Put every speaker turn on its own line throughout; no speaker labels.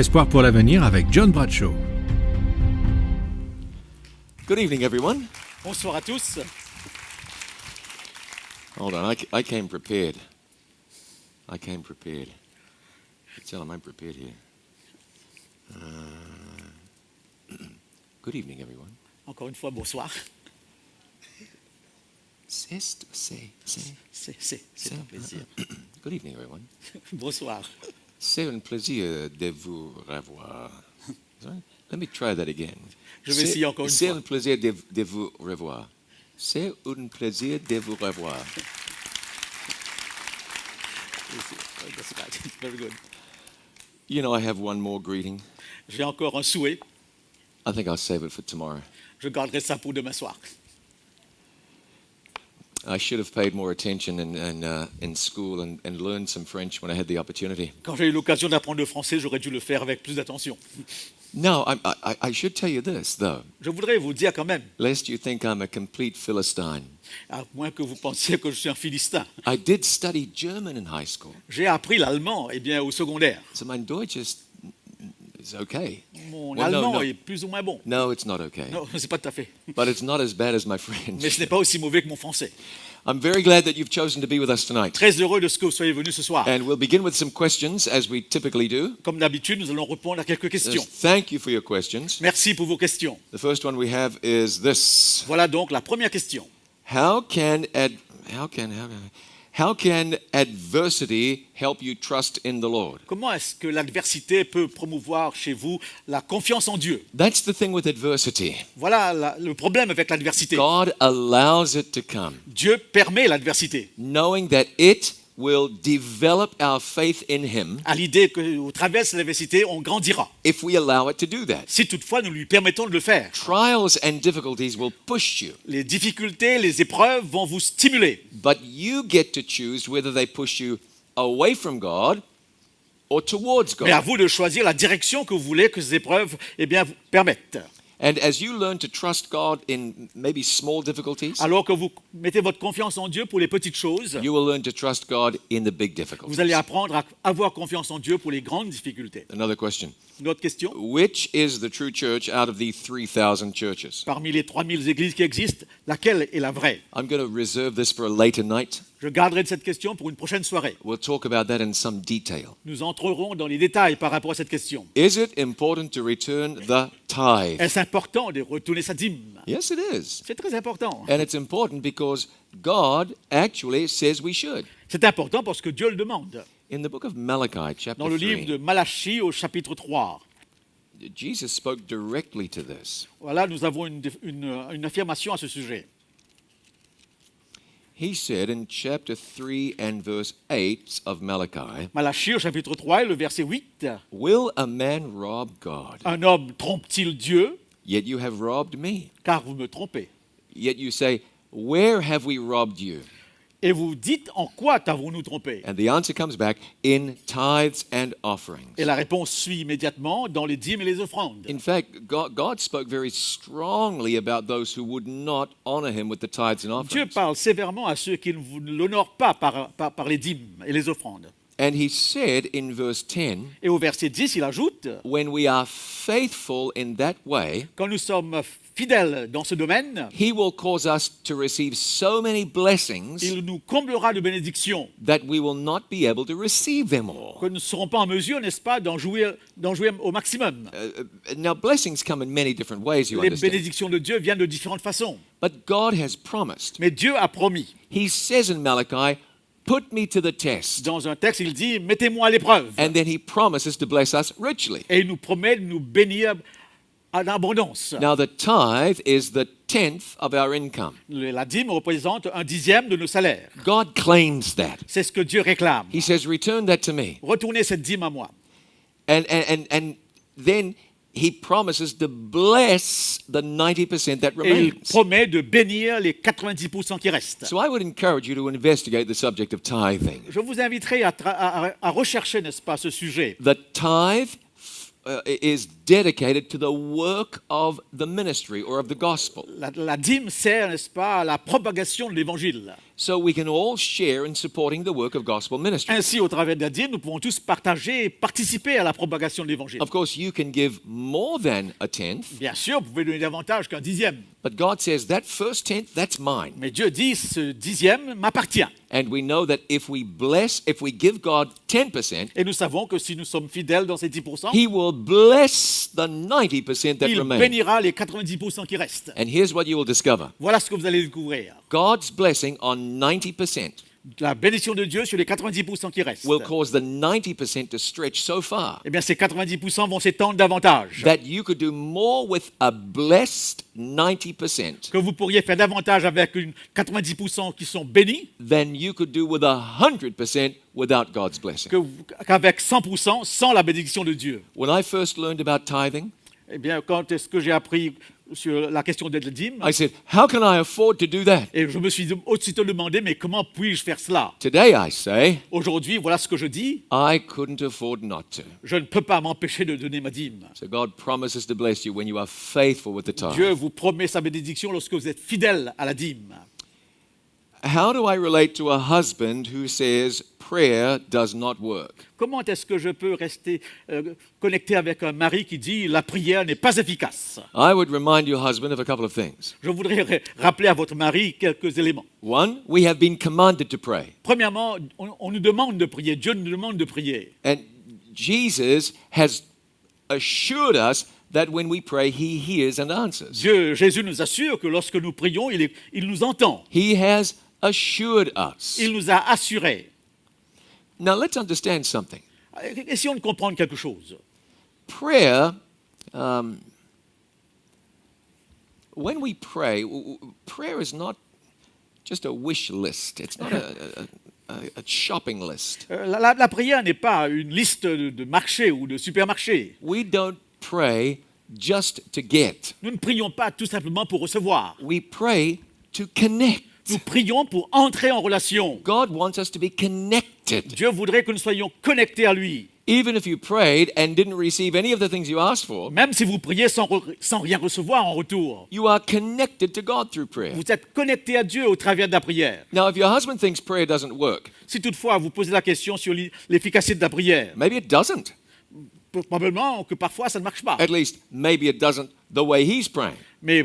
Espoir pour l'avenir avec John Bradshaw.
Good evening, everyone.
Bonsoir à tous.
Hold on, I came prepared. I came prepared. Tell him I'm prepared here. Good evening, everyone.
Encore une fois, bonsoir.
C'est
C'est un plaisir.
Good evening, everyone.
Bonsoir.
C'est un plaisir de vous revoir. Let me try that again.
Je vais essayer encore une
C'est
fois.
un plaisir de vous revoir. C'est un plaisir de vous revoir.
That's right. Very good.
You know, I have one more greeting.
J'ai encore un souhait.
I think I'll save it for tomorrow.
Je garderai ça pour demain soir.
I should have paid more attention in school and learned some French when I had the opportunity.
Quand j'ai eu l'occasion d'apprendre le français, j'aurais dû le faire avec plus d'attention.
No, I should tell you this, though,
Je voudrais vous dire quand même,
lest you think I'm a complete Philistine.
à moins que vous pensiez que je suis un Philistin,
I did study German in high school,
j'ai appris l'allemand au secondaire.
so my Deutsch is okay.
Mon
Well, no,
allemand
no.
est plus ou moins bon.
No, it's not okay.
Non, c'est pas tout à fait.
But it's not as bad as my
Mais
French.
ce n'est pas aussi mauvais que mon français.
I'm very glad that you've chosen to be with us tonight.
Très heureux de ce que vous soyez venus ce soir.
And we'll begin with some questions, as we typically do.
Comme d'habitude, nous allons répondre à quelques questions.
Thank you for your questions.
Merci pour vos questions.
The first one we have is this.
Voilà donc la première question.
How can adversity help you trust in the Lord?
Comment est-ce que l'adversité peut promouvoir chez vous la confiance en Dieu?
That's the thing with adversity.
Voilà le problème avec l'adversité.
God allows it to come,
Dieu permet l'adversité,
knowing that it will develop our faith in Him
à l'idée qu'au travers de l'adversité, on grandira.
if we allow it to do that.
Si toutefois nous lui permettons de le faire,
Trials and difficulties will push you,
les difficultés, les épreuves vont vous stimuler.
but you get to choose whether they push you away from God or towards
Mais à
God.
vous de choisir la direction que vous voulez que ces épreuves vous permettent.
And as you learn to trust God in maybe small difficulties,
Alors que vous mettez votre confiance en Dieu pour les petites choses,
you will learn to trust God in the big difficulties.
vous allez apprendre à avoir confiance en Dieu pour les grandes difficultés.
Another question.
Une autre question.
Which is the true church out of the 3,000 churches?
Parmi les 3000 églises qui existent, laquelle est la vraie?
I'm going to reserve this for a later night.
Je garderai cette question pour une prochaine soirée.
We'll talk about that in some detail.
Nous entrerons dans les détails par rapport à cette question.
Is it important to return the tithe?
Est-ce important de retourner sa dîme?
Yes, it is.
C'est très important.
And it's important because God actually says we should.
C'est important parce que Dieu le demande.
In the book of Malachi, chapter
Dans le livre
3,
de Malachie au chapitre 3,
Jesus spoke directly to this.
voilà, nous avons une affirmation à ce sujet.
He said in chapter 3 and verse 8 of Malachi,
Malachie au chapitre 3, le verset 8.
will a man rob God?
Un homme trompe-t-il Dieu?
Yet you have robbed me.
Car vous me trompez.
Yet you say, where have we robbed you?
Et vous dites, en quoi t'avons-nous trompé?
And the answer comes back in tithes and offerings.
Et la réponse suit immédiatement dans les dîmes et les offrandes.
In fact, God spoke very strongly about those who would not honor him with the tithes and
Dieu
offerings.
parle sévèrement à ceux qui ne l'honorent pas par les dîmes et les offrandes.
And he said in verse 10,
Et au verset 10, il ajoute,
when we are faithful in that way,
quand nous sommes fidèles dans ce domaine,
he will cause us to receive so many blessings
il nous comblera de bénédictions
that we will not be able to receive them all.
que nous ne serons pas en mesure, n'est-ce pas, d'en jouir au maximum.
Now, blessings come in many different ways, you
Les
understand.
bénédictions de Dieu viennent de différentes façons.
But God has promised.
Mais Dieu a promis.
He says in Malachi, put me to the test.
Dans un texte, il dit, mettez-moi à l'épreuve.
And then he promises to bless us richly.
Et il nous promet de nous bénir en abondance.
Now, the tithe is the 10th of our income.
La dîme représente 1/10 de nos salaires.
God claims that.
C'est ce que Dieu réclame.
He says, return that to me.
Retournez cette dîme à moi.
And then he promises to bless the 90% that
Et il
remains.
promet de bénir les 90% qui restent.
So I would encourage you to investigate the subject of tithing.
Je vous inviterai à rechercher, n'est-ce pas, ce sujet.
The tithe is dedicated to the work of the ministry or of the gospel.
La dîme sert, n'est-ce pas, à la propagation de l'évangile.
so we can all share in supporting the work of gospel ministry.
Ainsi, au travers de la dîme, nous pouvons tous partager et participer à la propagation de l'évangile.
Of course, you can give more than a tenth,
Bien sûr, vous pouvez donner davantage qu'un dixième.
but God says that first tenth, that's mine.
Mais Dieu dit, ce dixième m'appartient.
And we know that if we give God 10%,
Et nous savons que si nous sommes fidèles dans ces 10%,
He will bless the 90% that
il
remain.
bénira les 90% qui restent.
And here's what you will discover.
Voilà ce que vous allez découvrir.
God's blessing on 90%
La bénédiction de Dieu sur les 90% qui restent.
will cause the 90% to stretch so far
Eh bien, ces 90% vont s'étendre davantage.
that you could do more with a blessed 90%
Que vous pourriez faire davantage avec une 90% qui sont bénis
than you could do with 100% without God's blessing.
qu'avec 100% sans la bénédiction de Dieu.
When I first learned about tithing,
Eh bien, quand est-ce que j'ai appris sur la question de la dîme,
I said, how can I afford to do that?
et je me suis aussitôt demandé, mais comment puis-je faire cela?
Today I say,
Aujourd'hui, voilà ce que je dis,
I couldn't afford not to.
je ne peux pas m'empêcher de donner ma dîme.
So God promises to bless you when you are faithful with the tithe.
Dieu vous promet sa bénédiction lorsque vous êtes fidèle à la dîme.
How do I relate to a husband who says prayer does not work?
Comment est-ce que je peux rester connecté avec un mari qui dit la prière n'est pas efficace?
I would remind your husband of a couple of things.
Je voudrais rappeler à votre mari quelques éléments.
One, we have been commanded to pray.
Premièrement, on nous demande de prier. Dieu nous demande de prier.
And Jesus has assured us that when we pray, he hears and answers.
Jésus nous assure que lorsque nous prions, il nous entend.
He has assured us.
Il nous a assurés.
Now let's understand something.
Essayons de comprendre quelque chose.
Prayer, when we pray, prayer is not just a wish list. It's not a shopping list.
La prière n'est pas une liste de marché ou de supermarché.
We don't pray just to get.
Nous ne prions pas tout simplement pour recevoir.
We pray to connect.
Nous prions pour entrer en relation.
God wants us to be connected.
Dieu voudrait que nous soyons connectés à lui.
Even if you prayed and didn't receive any of the things you asked for,
Même si vous priez sans rien recevoir en retour,
you are connected to God through prayer.
vous êtes connecté à Dieu au travers de la prière.
Now, if your husband thinks prayer doesn't work,
Si toutefois vous posez la question sur l'efficacité de la prière,
maybe it doesn't.
probablement que parfois ça ne marche pas.
At least, maybe it doesn't the way he's praying.
Mais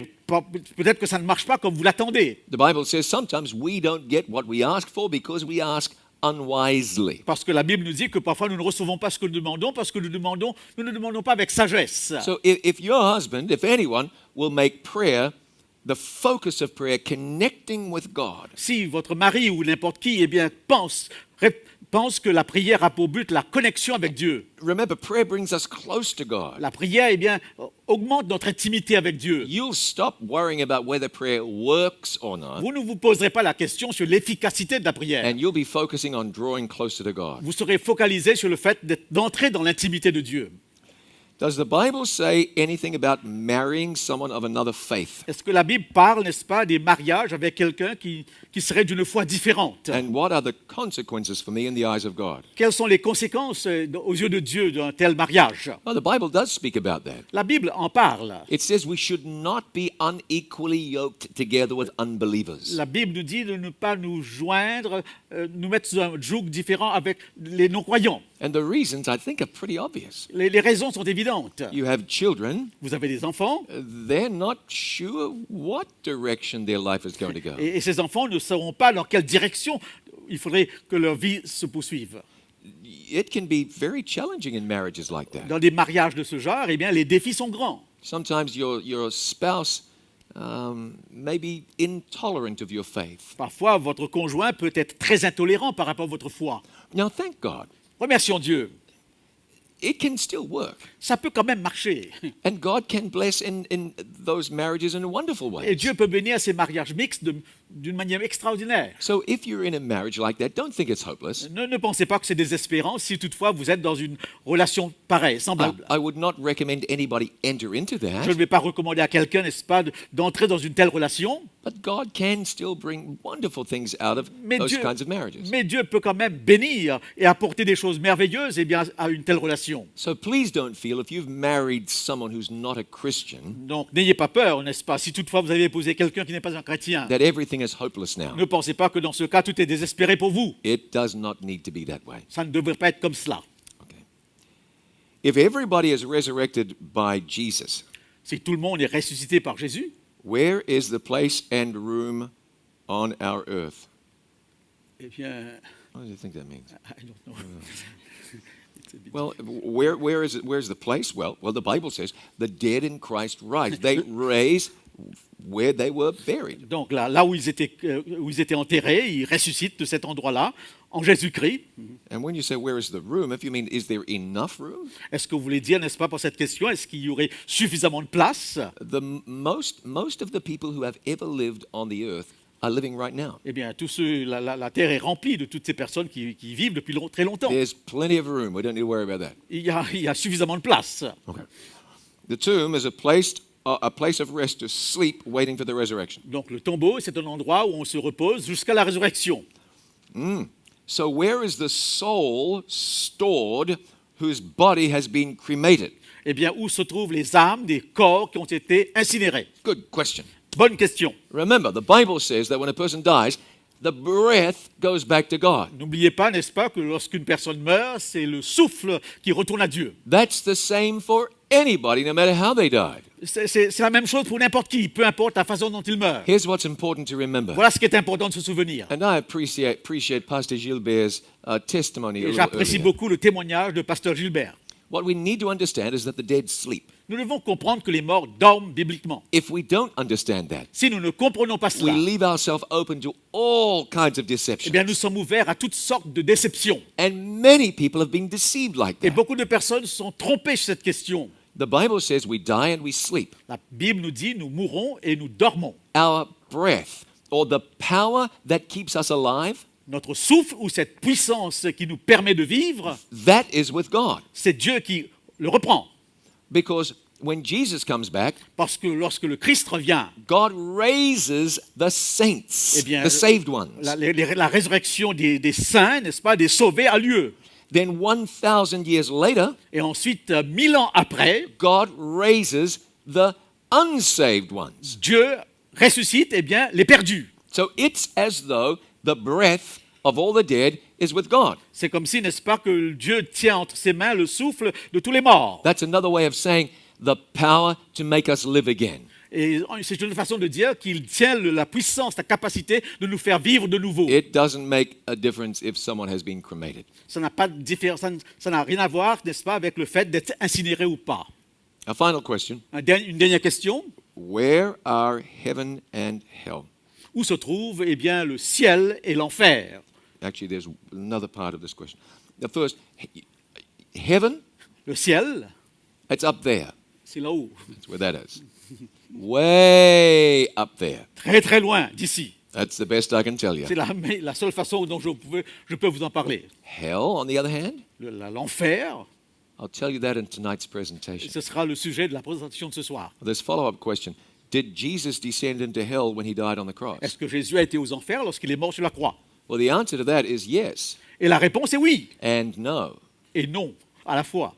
peut-être que ça ne marche pas comme vous l'attendez.
The Bible says sometimes we don't get what we ask for because we ask unwisely.
Parce que la Bible nous dit que parfois nous ne recevons pas ce que nous demandons parce que nous ne demandons pas avec sagesse.
So if your husband, if anyone, will make prayer the focus of prayer, connecting with God,
Si votre mari ou n'importe qui pense que la prière a pour but la connexion avec Dieu.
remember, prayer brings us close to God.
La prière augmente notre intimité avec Dieu.
You'll stop worrying about whether prayer works or not,
Vous ne vous poserez pas la question sur l'efficacité de la prière.
and you'll be focusing on drawing closer to God.
Vous serez focalisé sur le fait d'entrer dans l'intimité de Dieu.
Does the Bible say anything about marrying someone of another faith?
Est-ce que la Bible parle, n'est-ce pas, des mariages avec quelqu'un qui serait d'une foi différente?
And what are the consequences for me in the eyes of God?
Quelles sont les conséquences aux yeux de Dieu d'un tel mariage?
Well, the Bible does speak about that.
La Bible en parle.
It says we should not be unequally yoked together with unbelievers.
La Bible nous dit de ne pas nous joindre, nous mettre sous un joug différent avec les non-croyants.
And the reasons, I think, are pretty obvious.
Les raisons sont évidentes.
You have children,
Vous avez des enfants
they're not sure what direction their life is going to go.
et ces enfants ne sauront pas dans quelle direction il faudrait que leur vie se poursuive.
It can be very challenging in marriages like that.
Dans des mariages de ce genre, eh bien, les défis sont grands.
Sometimes your spouse may be intolerant of your faith.
Parfois, votre conjoint peut être très intolérant par rapport à votre foi.
Now, thank God,
Remercions Dieu.
it can still work.
Ça peut quand même marcher.
And God can bless in those marriages in wonderful
Et
ways.
Dieu peut bénir ces mariages mixtes d'une manière extraordinaire.
So if you're in a marriage like that, don't think it's hopeless.
Ne pensez pas que c'est désespérant si toutefois vous êtes dans une relation pareille, semblable.
I would not recommend anybody enter into
Je ne
that,
vais pas recommander à quelqu'un, n'est-ce pas, d'entrer dans une telle relation,
but God can still bring wonderful things out of
mais
those
Dieu,
kinds of marriages.
mais Dieu peut quand même bénir et apporter des choses merveilleuses à une telle relation.
So please don't feel if you've married someone who's not a Christian
Donc n'ayez pas peur, n'est-ce pas, si toutefois vous avez épousé quelqu'un qui n'est pas un chrétien,
that everything everything is hopeless now.
Ne pensez pas que dans ce cas, tout est désespéré pour vous.
It does not need to be that way.
Ça ne devrait pas être comme cela.
Okay. If everybody is resurrected by Jesus,
Si tout le monde est ressuscité par Jésus,
where is the place and room on our earth?
eh bien,
What do you think that means?
I don't know. It's a bit-
Well, where is it? Where's the place? Well, the Bible says the dead in Christ rise. They raise where they were buried.
Donc là où ils étaient enterrés, ils ressuscitent de cet endroit-là, en Jésus-Christ.
And when you say where is the room, if you mean is there enough room?
Est-ce que vous voulez dire, n'est-ce pas, pour cette question, est-ce qu'il y aurait suffisamment de place?
Most of the people who have ever lived on the earth are living right now.
Eh bien, la terre est remplie de toutes ces personnes qui vivent depuis très longtemps.
There's plenty of room. We don't need to worry about that.
Il y a suffisamment de place.
Okay. The tomb is a place of rest to sleep, waiting for the resurrection.
Donc le tombeau, c'est un endroit où on se repose jusqu'à la résurrection.
So where is the soul stored whose body has been cremated?
Eh bien, où se trouvent les âmes des corps qui ont été incinérés?
Good question.
Bonne question.
Remember, the Bible says that when a person dies, the breath goes back to God.
N'oubliez pas, n'est-ce pas, que lorsqu'une personne meurt, c'est le souffle qui retourne à Dieu.
That's the same for anybody, no matter how they died.
C'est la même chose pour n'importe qui, peu importe la façon dont il meurt.
Here's what's important to remember.
Voilà ce qui est important de se souvenir.
And I appreciate Pastor Gilbert's testimony a
Et
little
j'apprécie
earlier.
beaucoup le témoignage de Pasteur Gilbert.
What we need to understand is that the dead sleep.
Nous devons comprendre que les morts dorment bibliquement.
If we don't understand that,
Si nous ne comprenons pas
we
cela,
leave ourselves open to all kinds of
eh
deception.
bien, nous sommes ouverts à toutes sortes de déceptions.
And many people have been deceived like
Et
that.
beaucoup de personnes se sont trompées sur cette question.
The Bible says we die and we sleep.
La Bible nous dit, nous mourons et nous dormons.
Our breath, or the power that keeps us alive,
Notre souffle ou cette puissance qui nous permet de vivre,
that is with God.
c'est Dieu qui le reprend.
Because when Jesus comes back,
Parce que lorsque le Christ revient,
God raises the saints,
Eh bien,
the saved ones.
la résurrection des saints, n'est-ce pas, des sauvés a lieu.
Then 1,000 years later,
Et ensuite, 1000 ans après,
God raises the unsaved ones.
Dieu ressuscite, eh bien, les perdus.
So it's as though the breath of all the dead is with God.
C'est comme si, n'est-ce pas, que Dieu tient entre ses mains le souffle de tous les morts.
That's another way of saying the power to make us live again.
Et c'est une façon de dire qu'il tient la puissance, la capacité de nous faire vivre de nouveau.
It doesn't make a difference if someone has been cremated.
Ça n'a pas de différence, ça n'a rien à voir, n'est-ce pas, avec le fait d'être incinéré ou pas.
A final question.
Une dernière question.
Where are heaven and hell?
Où se trouve, eh bien, le ciel et l'enfer?
Actually, there's another part of this question. The first, heaven,
Le ciel,
it's up there.
c'est là-haut,
That's where that is. Way up there.
très très loin d'ici.
That's the best I can tell you.
C'est la seule façon dont je peux vous en parler.
Hell, on the other hand,
L'enfer,
I'll tell you that in tonight's presentation.
ce sera le sujet de la présentation de ce soir.
This follow-up question. Did Jesus descend into hell when he died on the cross?
Est-ce que Jésus a été aux enfers lorsqu'il est mort sur la croix?
Well, the answer to that is yes
Et la réponse est oui
and no.
et non à la fois.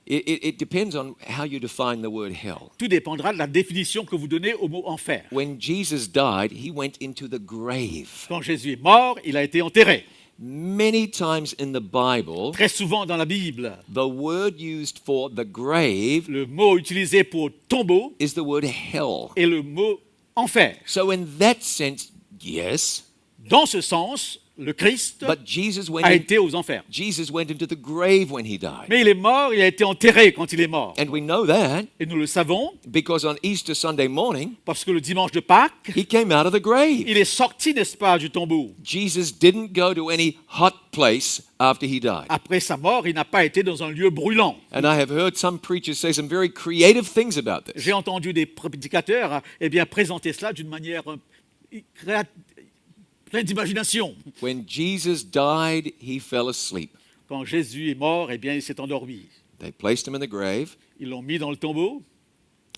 It depends on how you define the word hell.
Tout dépendra de la définition que vous donnez au mot enfer.
When Jesus died, he went into the grave.
Quand Jésus est mort, il a été enterré.
Many times in the Bible,
Très souvent dans la Bible,
the word used for the grave
le mot utilisé pour tombeau
is the word hell.
est le mot enfer.
So in that sense, yes,
Dans ce sens, le Christ
but Jesus
a été aux enfers.
went into the grave when he died.
Mais il est mort, il a été enterré quand il est mort.
And we know that
Et nous le savons
because on Easter Sunday morning,
parce que le dimanche de Pâques,
he came out of the grave.
il est sorti, n'est-ce pas, du tombeau.
Jesus didn't go to any hot place after he died.
Après sa mort, il n'a pas été dans un lieu brûlant.
And I have heard some preachers say some very creative things about this.
J'ai entendu des prédicateurs eh bien, présenter cela d'une manière pleine d'imagination.
When Jesus died, he fell asleep.
Quand Jésus est mort, eh bien, il s'est endormi.
They placed him in the grave,
Ils l'ont mis dans le tombeau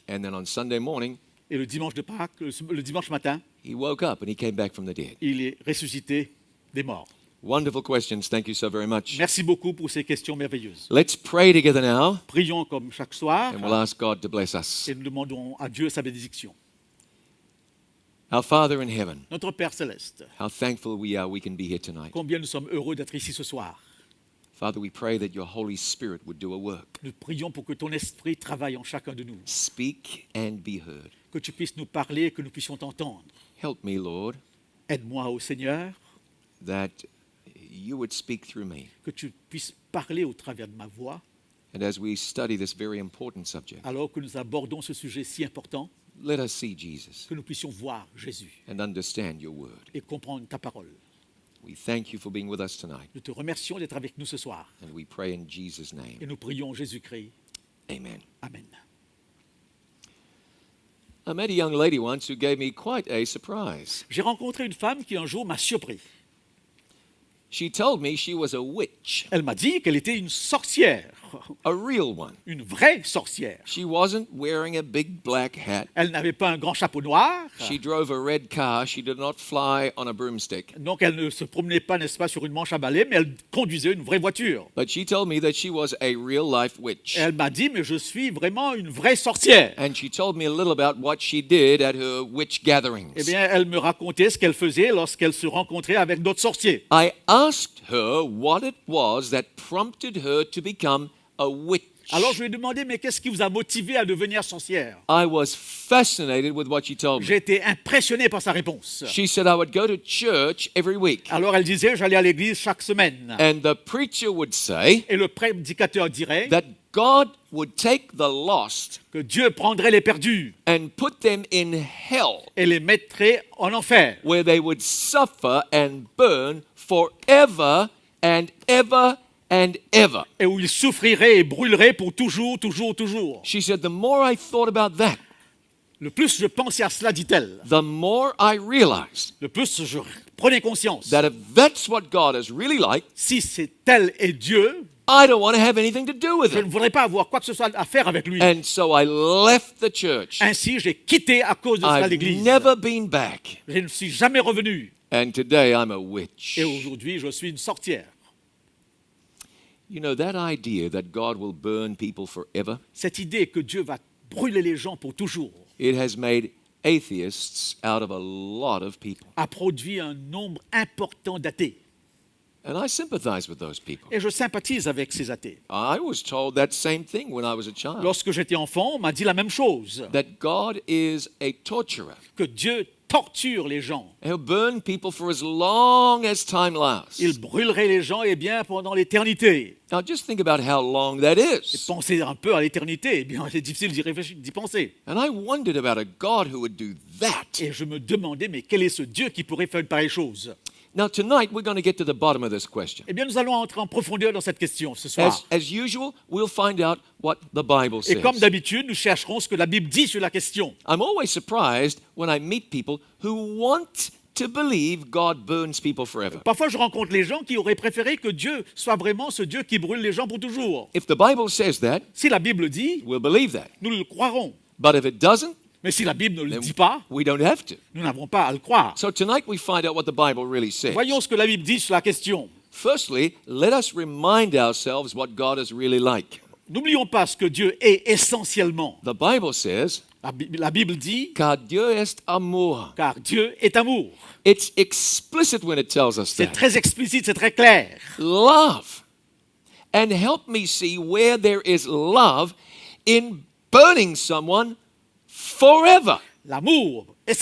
and then on Sunday morning,
et le dimanche de Pâques, le dimanche matin,
he woke up and he came back from the dead.
il est ressuscité des morts.
Wonderful questions. Thank you so very much.
Merci beaucoup pour ces questions merveilleuses.
Let's pray together now,
Prions comme chaque soir
and we'll ask God to bless us.
et nous demandons à Dieu sa bénédiction.
Our Father in heaven,
Notre Père céleste,
how thankful we are we can be here tonight.
combien nous sommes heureux d'être ici ce soir.
Father, we pray that your Holy Spirit would do a work.
Nous prions pour que ton esprit travaille en chacun de nous,
Speak and be heard.
que tu puisses nous parler et que nous puissions t'entendre.
Help me, Lord,
Aide-moi au Seigneur,
that you would speak through me.
que tu puisses parler au travers de ma voix,
And as we study this very important subject,
alors que nous abordons ce sujet si important,
let us see Jesus
que nous puissions voir Jésus
and understand your word.
et comprendre ta parole.
We thank you for being with us tonight,
Nous te remercions d'être avec nous ce soir
and we pray in Jesus'
et
name.
nous prions en Jésus-Christ.
Amen.
Amen.
I met a young lady once who gave me quite a surprise.
J'ai rencontré une femme qui un jour m'a surpris.
She told me she was a witch,
Elle m'a dit qu'elle était une sorcière,
a real one.
une vraie sorcière.
She wasn't wearing a big black hat.
Elle n'avait pas un grand chapeau noir,
She drove a red car. She did not fly on a broomstick.
donc elle ne se promenait pas, n'est-ce pas, sur une manche à balai, mais elle conduisait une vraie voiture.
But she told me that she was a real life witch.
Elle m'a dit, mais je suis vraiment une vraie sorcière.
And she told me a little about what she did at her witch
Eh
gatherings.
bien, elle me racontait ce qu'elle faisait lorsqu'elle se rencontrait avec d'autres sorciers.
I asked her what it was that prompted her to become a witch.
Alors je lui ai demandé, mais qu'est-ce qui vous a motivé à devenir sorcière?
I was fascinated with what she told me.
J'ai été impressionné par sa réponse.
She said I would go to church every week,
Alors elle disait, j'allais à l'église chaque semaine.
and the preacher would say
Et le prédicateur dirait
that God would take the lost
que Dieu prendrait les perdus
and put them in hell,
et les mettrait en enfer,
where they would suffer and burn forever and ever and ever.
et où ils souffriraient et brûleraient pour toujours, toujours, toujours.
She said, the more I thought about that,
Le plus je pensais à cela, dit-elle,
the more I realized
le plus je prenais conscience.
that if that's what God is really like,
Si c'est tel est Dieu,
I don't want to have anything to do with
je ne
it.
voudrais pas avoir quoi que ce soit à faire avec lui.
And so I left the church.
Ainsi, j'ai quitté à cause de cela
I've
l'église.
never been back.
Je ne suis jamais revenu.
And today I'm a witch.
Et aujourd'hui, je suis une sorcière.
You know, that idea that God will burn people forever,
Cette idée que Dieu va brûler les gens pour toujours
it has made atheists out of a lot of people.
a produit un nombre important d'athées.
And I sympathize with those people.
Et je sympathise avec ces athées.
I was told that same thing when I was a child,
Lorsque j'étais enfant, on m'a dit la même chose,
that God is a torturer.
que Dieu torture les gens.
He'll burn people for as long as time lasts.
Il brûlerait les gens, eh bien, pendant l'éternité.
Now just think about how long that
Et
is.
pensez un peu à l'éternité, eh bien, c'est difficile d'y réfléchir, d'y penser.
And I wondered about a God who would do that.
Et je me demandais, mais quel est ce Dieu qui pourrait faire une pareille chose?
Now tonight we're going to get to the bottom of this question.
Eh bien, nous allons entrer en profondeur dans cette question ce soir.
As usual, we'll find out what the Bible
Et comme
says.
d'habitude, nous chercherons ce que la Bible dit sur la question.
I'm always surprised when I meet people who want to believe God burns people forever.
Parfois, je rencontre les gens qui auraient préféré que Dieu soit vraiment ce Dieu qui brûle les gens pour toujours.
If the Bible says that,
Si la Bible dit,
we'll believe that.
nous le croirons.
But if it doesn't,
Mais si la Bible ne le
then
dit pas,
we don't have to.
nous n'avons pas à le croire.
So tonight we find out what the Bible really says.
Voyons ce que la Bible dit sur la question.
Firstly, let us remind ourselves what God is really like.
N'oublions pas ce que Dieu est essentiellement.
The Bible says,
La Bible dit,
car Dieu est amour.
car Dieu est amour.
It's explicit when it tells us
C'est
that.
très explicite, c'est très clair.
Love. And help me see where there is love in burning someone forever.
L'amour. Et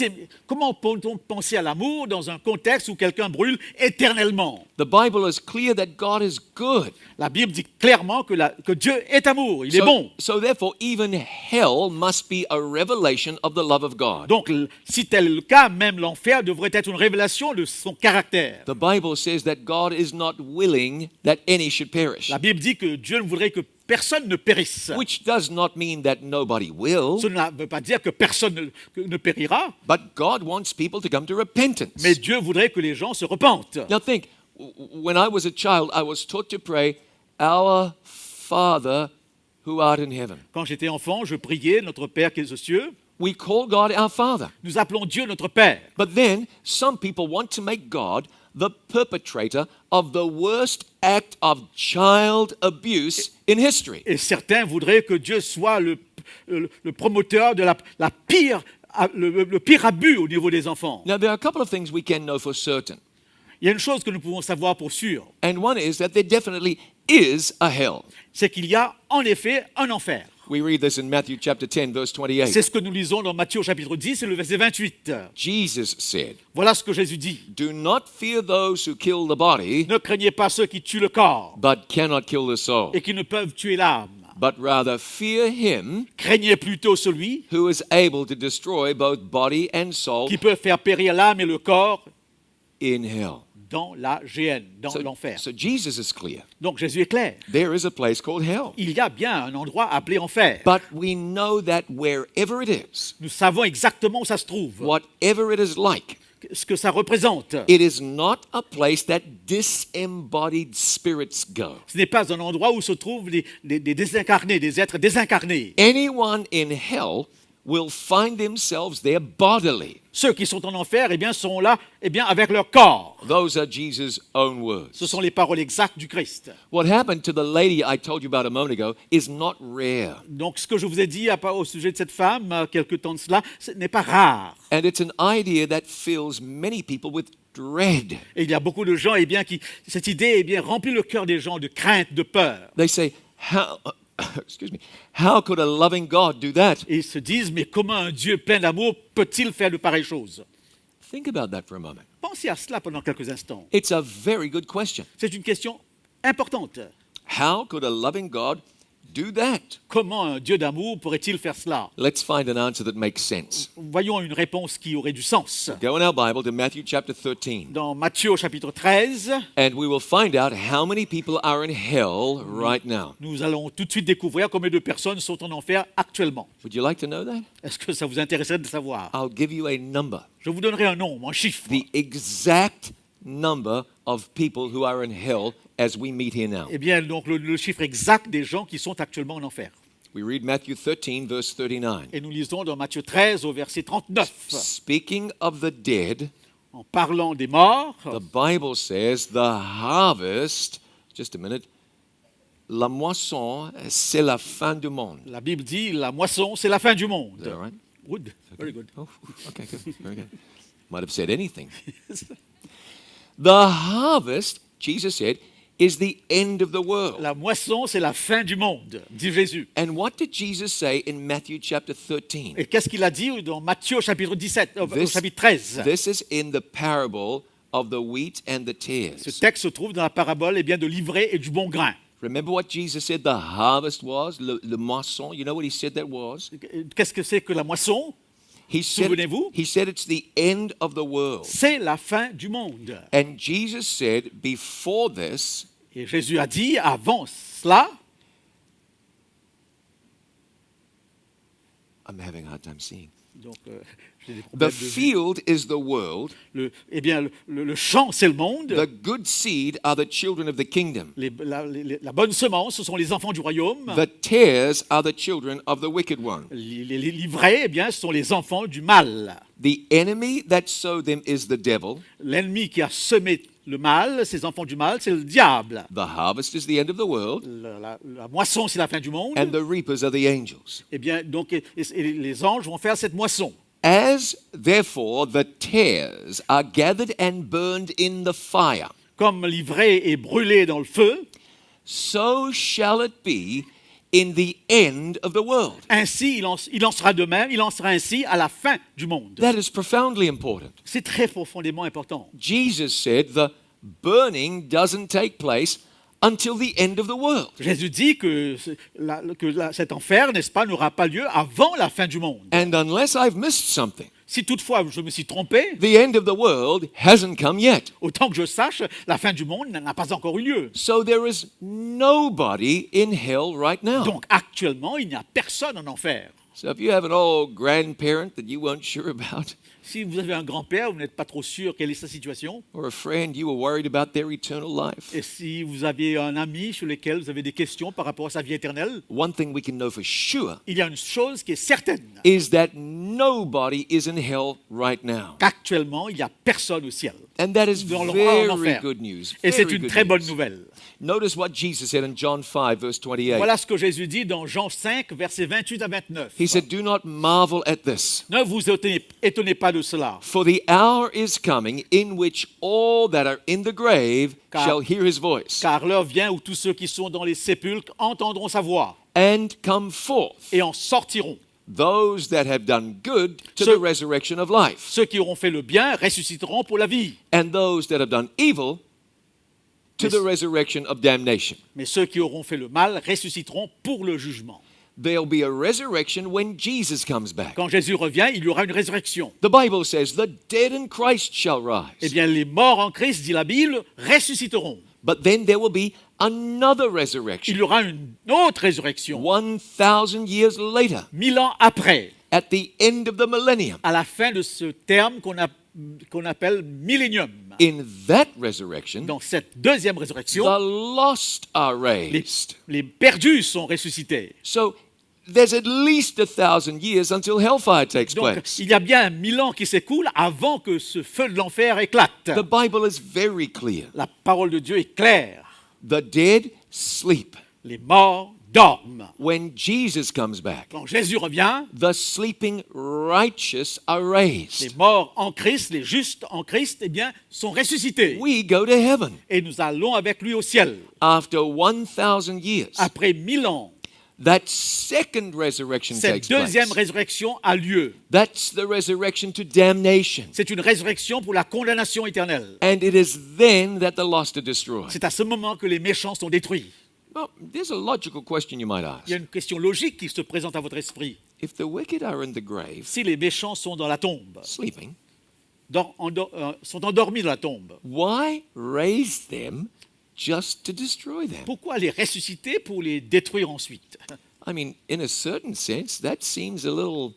comment peut-on penser à l'amour dans un contexte où quelqu'un brûle éternellement?
The Bible is clear that God is good.
La Bible dit clairement que Dieu est amour, il est bon.
So therefore, even hell must be a revelation of the love of God.
Donc, si tel est le cas, même l'enfer devrait être une révélation de son caractère.
The Bible says that God is not willing that any should perish,
La Bible dit que Dieu ne voudrait que personne ne périsse.
which does not mean that nobody will,
Cela ne veut pas dire que personne ne périra,
but God wants people to come to repentance.
mais Dieu voudrait que les gens se repentent.
Now think, when I was a child, I was taught to pray, Our Father who art in heaven.
Quand j'étais enfant, je priais notre Père qui est aux cieux.
We call God our Father.
Nous appelons Dieu notre Père.
But then, some people want to make God the perpetrator of the worst act of child abuse in history.
Et certains voudraient que Dieu soit le promoteur de la pire le pire abus au niveau des enfants.
Now, there are a couple of things we can know for certain.
Il y a une chose que nous pouvons savoir pour sûr,
And one is that there definitely is a hell.
c'est qu'il y a en effet un enfer.
We read this in Matthew chapter 10, verse 28.
C'est ce que nous lisons dans Matthieu au chapitre 10 et le verset 28.
Jesus said,
Voilà ce que Jésus dit.
"Do not fear those who kill the body,
Ne craignez pas ceux qui tuent le corps
but cannot kill the soul,
et qui ne peuvent tuer l'âme.
but rather fear him
Craignez plutôt celui
who is able to destroy both body and soul
qui peut faire périr l'âme et le corps
in hell."
dans la géhenne, dans l'enfer.
So Jesus is clear.
Donc Jésus est clair.
There is a place called hell.
Il y a bien un endroit appelé enfer.
But we know that wherever it is,
Nous savons exactement où ça se trouve,
whatever it is like,
ce que ça représente.
it is not a place that disembodied spirits go.
Ce n'est pas un endroit où se trouvent des désincarnés, des êtres désincarnés.
Anyone in hell will find themselves there bodily.
Ceux qui sont en enfer, eh bien, sont là, eh bien, avec leur corps.
Those are Jesus' own words.
Ce sont les paroles exactes du Christ.
What happened to the lady I told you about a moment ago is not rare.
Donc, ce que je vous ai dit au sujet de cette femme, quelque temps de cela, ce n'est pas rare.
And it's an idea that fills many people with dread.
Et il y a beaucoup de gens, eh bien, cette idée, eh bien, remplit le cœur des gens de crainte, de peur.
They say, how could a loving God do that?
Et ils se disent, mais comment un Dieu plein d'amour peut-il faire de pareilles choses?
Think about that for a moment.
Pensez à cela pendant quelques instants.
It's a very good question.
C'est une question importante.
How could a loving God do that?
Comment un Dieu d'amour pourrait-il faire cela?
Let's find an answer that makes sense.
Voyons une réponse qui aurait du sens.
Go in our Bible to Matthew chapter 13,
Dans Matthieu au chapitre 13,
and we will find out how many people are in hell right now.
nous allons tout de suite découvrir combien de personnes sont en enfer actuellement.
Would you like to know that?
Est-ce que ça vous intéresserait de savoir?
I'll give you a number,
Je vous donnerai un nombre, un chiffre.
the exact number of people who are in hell as we meet here now.
Eh bien, donc le chiffre exact des gens qui sont actuellement en enfer.
We read Matthew 13, verse 39.
Et nous lisons dans Matthieu 13 au verset 39.
Speaking of the dead,
En parlant des morts,
the Bible says the harvest, just a minute, la moisson, c'est la fin du monde.
la Bible dit la moisson, c'est la fin du monde.
Is that right?
Good, very good.
Oh, okay, good. Very good. Might have said anything. The harvest, Jesus said, is the end of the world.
La moisson, c'est la fin du monde, dit Jésus.
And what did Jesus say in Matthew chapter 13?
Et qu'est-ce qu'il a dit dans Matthieu au chapitre 17, au
This-
chapitre 13?
This is in the parable of the wheat and the
Ce
tares.
texte se trouve dans la parabole eh bien, de l'ivraie et du bon grain.
Remember what Jesus said the harvest was? Le moisson. You know what he said that was?
Qu'est-ce que c'est que la moisson? Souvenez-vous?
He said it's the end of the world.
C'est la fin du monde.
And Jesus said, before this,
Et Jésus a dit, avant cela,
I'm having a hard time seeing.
donc j'ai des
The
problèmes de vue.
field is the world.
Eh bien, le champ, c'est le monde.
The good seed are the children of the kingdom.
La bonne semence, ce sont les enfants du royaume.
The tares are the children of the wicked one.
L'ivraies, eh bien, ce sont les enfants du mal.
The enemy that sowed them is the devil.
L'ennemi qui a semé le mal, ces enfants du mal, c'est le diable.
The harvest is the end of the world.
La moisson, c'est la fin du monde.
And the reapers are the angels.
Eh bien, donc, et les anges vont faire cette moisson.
As therefore the tares are gathered and burned in the fire,
Comme l'ivraie est brûlée dans le feu,
so shall it be in the end of the world.
ainsi il en sera de même, il en sera ainsi à la fin du monde.
That is profoundly important.
C'est très profondément important.
Jesus said the burning doesn't take place until the end of the world.
Jésus dit que, cet enfer, n'est-ce pas, n'aura pas lieu avant la fin du monde.
And unless I've missed something,
Si toutefois je me suis trompé,
the end of the world hasn't come yet.
autant que je sache, la fin du monde n'a pas encore eu lieu.
So there is nobody in hell right now.
Donc actuellement, il n'y a personne en enfer.
So if you have an old grandparent that you weren't sure about,
Si vous avez un grand-père, vous n'êtes pas trop sûr quelle est sa situation.
or a friend you were worried about their eternal life,
Et si vous avez un ami sur lequel vous avez des questions par rapport à sa vie éternelle,
one thing we can know for sure
il y a une chose qui est certaine,
is that nobody is in hell right now.
qu'actuellement, il n'y a personne au ciel.
And that is
Dans le
very
enfer.
good news.
Et c'est
Very
une
good
très bonne
news.
nouvelle.
Notice what Jesus said in John 5, verse 28.
Voilà ce que Jésus dit dans Jean 5, versets 28 à 29.
He said, "Do not marvel at this,
Ne vous étonnez pas de cela,
for the hour is coming in which all that are in the grave
Car-
shall hear his voice
car l'heure vient où tous ceux qui sont dans les sépulcres entendront sa voix
and come forth,
et en sortiront.
those that have done good to
Ceux-
the resurrection of life,
Ceux qui auront fait le bien ressusciteront pour la vie,
and those that have done evil to
Yes.
the resurrection of damnation."
mais ceux qui auront fait le mal ressusciteront pour le jugement.
There'll be a resurrection when Jesus comes back.
Quand Jésus revient, il y aura une résurrection.
The Bible says, "The dead in Christ shall
Eh
rise."
bien, les morts en Christ, dit la Bible, ressusciteront.
But then there will be another
Il
resurrection
y aura une autre résurrection,
1,000 years later,
1000 ans après,
at the end of the millennium.
à la fin de ce terme qu'on appelle millénium.
In that resurrection,
Dans cette deuxième résurrection,
the lost are
les,
raised.
les perdus sont ressuscités.
So there's at least 1,000 years until hellfire takes
Donc,
place.
il y a bien 1000 ans qui s'écoulent avant que ce feu de l'enfer éclate.
The Bible is very clear.
La parole de Dieu est claire.
The dead sleep.
Les morts dorment.
When Jesus comes back,
Quand Jésus revient,
the sleeping righteous are
les
raised.
morts en Christ, les justes en Christ, eh bien, sont ressuscités.
We go to heaven
Et nous allons avec lui au ciel.
after 1,000 years.
Après 1000 ans,
That second resurrection
cette
takes
deuxième
place.
résurrection a lieu.
That's the resurrection to damnation.
C'est une résurrection pour la condamnation éternelle.
And it is then that the lost are destroyed.
C'est à ce moment que les méchants sont détruits.
Well, there's a logical question you might
Il y a
ask.
une question logique qui se présente à votre esprit.
If the wicked are in the grave,
Si les méchants sont dans la tombe,
sleeping,
sont endormis dans la tombe,
why raise them just to destroy them?
pourquoi les ressusciter pour les détruire ensuite?
I mean, in a certain sense, that seems a little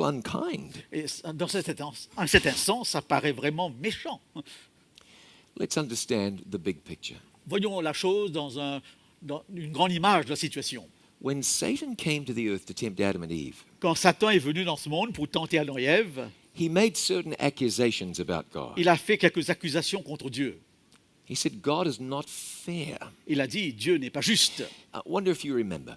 unkind.
Et dans un certain sens, ça paraît vraiment méchant.
Let's understand the big picture.
Voyons la chose dans une grande image de la situation.
When Satan came to the earth to tempt Adam and Eve,
Quand Satan est venu dans ce monde pour tenter Adam et Ève,
he made certain accusations about God.
il a fait quelques accusations contre Dieu.
He said, God is not fair.
Il a dit, Dieu n'est pas juste.
I wonder if you remember.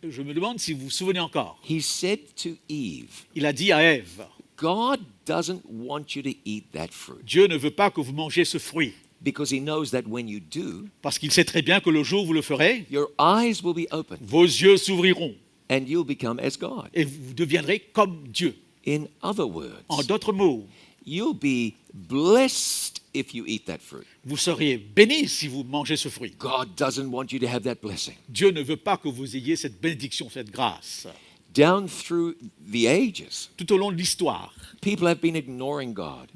Je me demande si vous vous souvenez encore.
He said to Eve,
Il a dit à Ève,
God doesn't want you to eat that fruit
Dieu ne veut pas que vous mangez ce fruit,
because he knows that when you do,
parce qu'il sait très bien que le jour où vous le ferez,
your eyes will be open
vos yeux s'ouvriront
and you'll become as God.
et vous deviendrez comme Dieu.
In other
En
words,
d'autres mots,
you'll be blessed if you eat that fruit.
vous seriez bénis si vous mangez ce fruit.
God doesn't want you to have that blessing.
Dieu ne veut pas que vous ayez cette bénédiction, cette grâce.
Down through the ages,
Tout au long de l'histoire,
people have been ignoring God,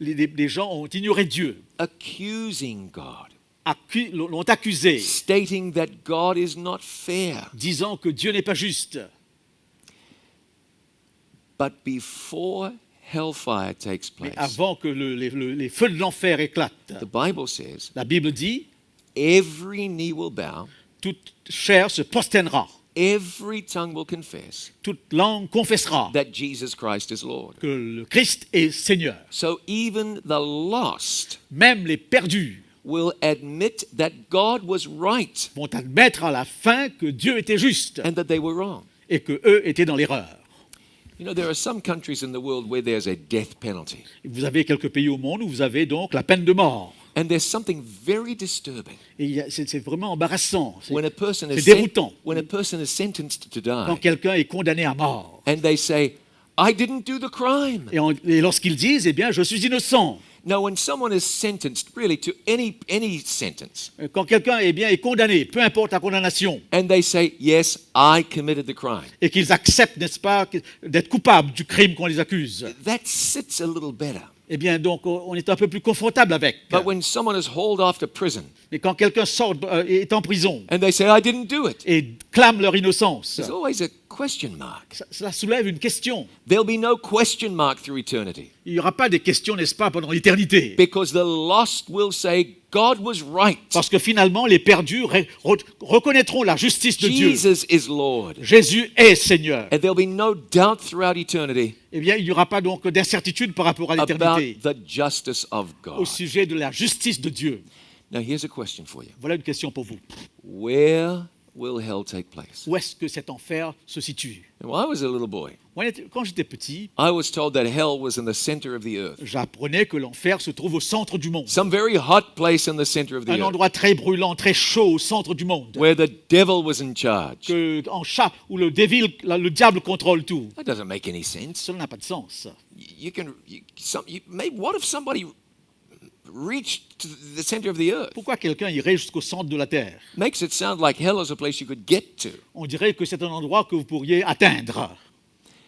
les gens ont ignoré Dieu,
accusing God,
l'ont accusé,
stating that God is not fair.
disant que Dieu n'est pas juste.
But before hellfire takes
Mais
place,
avant que les feux de l'enfer éclatent,
the Bible says,
la Bible dit,
every knee will bow,
toute chair se prosternera,
every tongue will confess
toute langue confessera
that Jesus Christ is Lord.
que le Christ est Seigneur.
So even the lost
Même les perdus
will admit that God was right
vont admettre à la fin que Dieu était juste
and that they were wrong.
et que eux étaient dans l'erreur.
You know, there are some countries in the world where there's a death penalty.
Vous avez quelques pays au monde où vous avez donc la peine de mort.
And there's something very disturbing
Et c'est vraiment embarrassant.
when a person is
c'est déroutant.
when a person is sentenced to
Quand
die
quelqu'un est condamné à mort.
and they say, I didn't do the crime.
Et lorsqu'ils disent, eh bien, je suis innocent.
No, when someone is sentenced really to any sentence
Quand quelqu'un est condamné, peu importe la condamnation,
and they say, yes, I committed the crime,
et qu'ils acceptent, n'est-ce pas, d'être coupables du crime qu'on les accuse,
that sits a little better.
eh bien, donc, on est un peu plus confortable avec.
But when someone is hauled off to prison
Mais quand quelqu'un sort, est en prison,
and they say, I didn't do it,
et clame leur innocence,
there's always a question mark.
Cela soulève une question.
There'll be no question mark through eternity
Il n'y aura pas des questions, n'est-ce pas, pendant l'éternité.
because the lost will say, God was right.
Parce que finalement, les perdus reconnaîtront la justice de Dieu.
Jesus is Lord.
Jésus est Seigneur.
And there'll be no doubt throughout eternity
Eh bien, il n'y aura pas donc d'incertitude par rapport à
about
l'éternité
the justice of
au
God.
sujet de la justice de Dieu.
Now, here's a question for you.
Voilà une question pour vous.
Where will hell take place?
Où est-ce que cet enfer se situe?
When I was a little boy,
Quand j'étais petit,
I was told that hell was in the center of the earth.
j'apprenais que l'enfer se trouve au centre du monde.
Some very hot place in the center of the
Un
earth
endroit très brûlant, très chaud au centre du monde.
where the devil was in charge.
Où le diable contrôle tout.
That doesn't make any sense.
Cela n'a pas de sens.
What if somebody reached to the center of the earth?
Pourquoi quelqu'un irait jusqu'au centre de la terre?
Makes it sound like hell is a place you could get to.
On dirait que c'est un endroit que vous pourriez atteindre.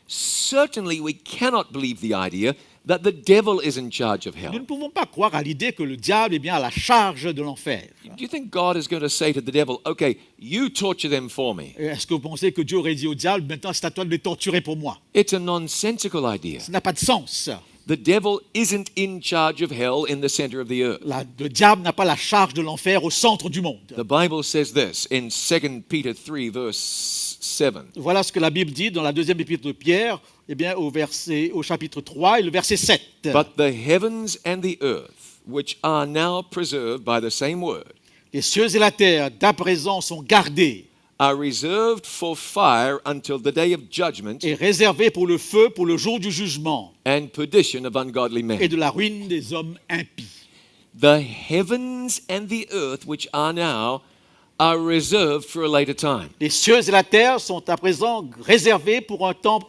Certainly, we cannot believe the idea that the devil is in charge of
Nous
hell.
ne pouvons pas croire à l'idée que le diable est bien à la charge de l'enfer.
Do you think God is going to say to the devil, okay, you torture them for me?
Est-ce que vous pensez que Dieu aurait dit au diable, maintenant c'est à toi de les torturer pour moi?
It's a nonsensical idea.
Ça n'a pas de sens.
The devil isn't in charge of hell in the center of the earth.
Le diable n'a pas la charge de l'enfer au centre du monde.
The Bible says this in 2 Peter 3, verse 7.
Voilà ce que la Bible dit dans la deuxième épître de Pierre, eh bien, au chapitre 3 et le verset 7.
But the heavens and the earth, which are now preserved by the same word,
Les cieux et la terre d'à présent sont gardés
are reserved for fire until the day of judgment
et réservés pour le feu pour le jour du jugement
and perdition of ungodly
et
men.
de la ruine des hommes impies.
The heavens and the earth, which are now, are reserved for a later time.
Les cieux et la terre sont à présent réservés pour un temps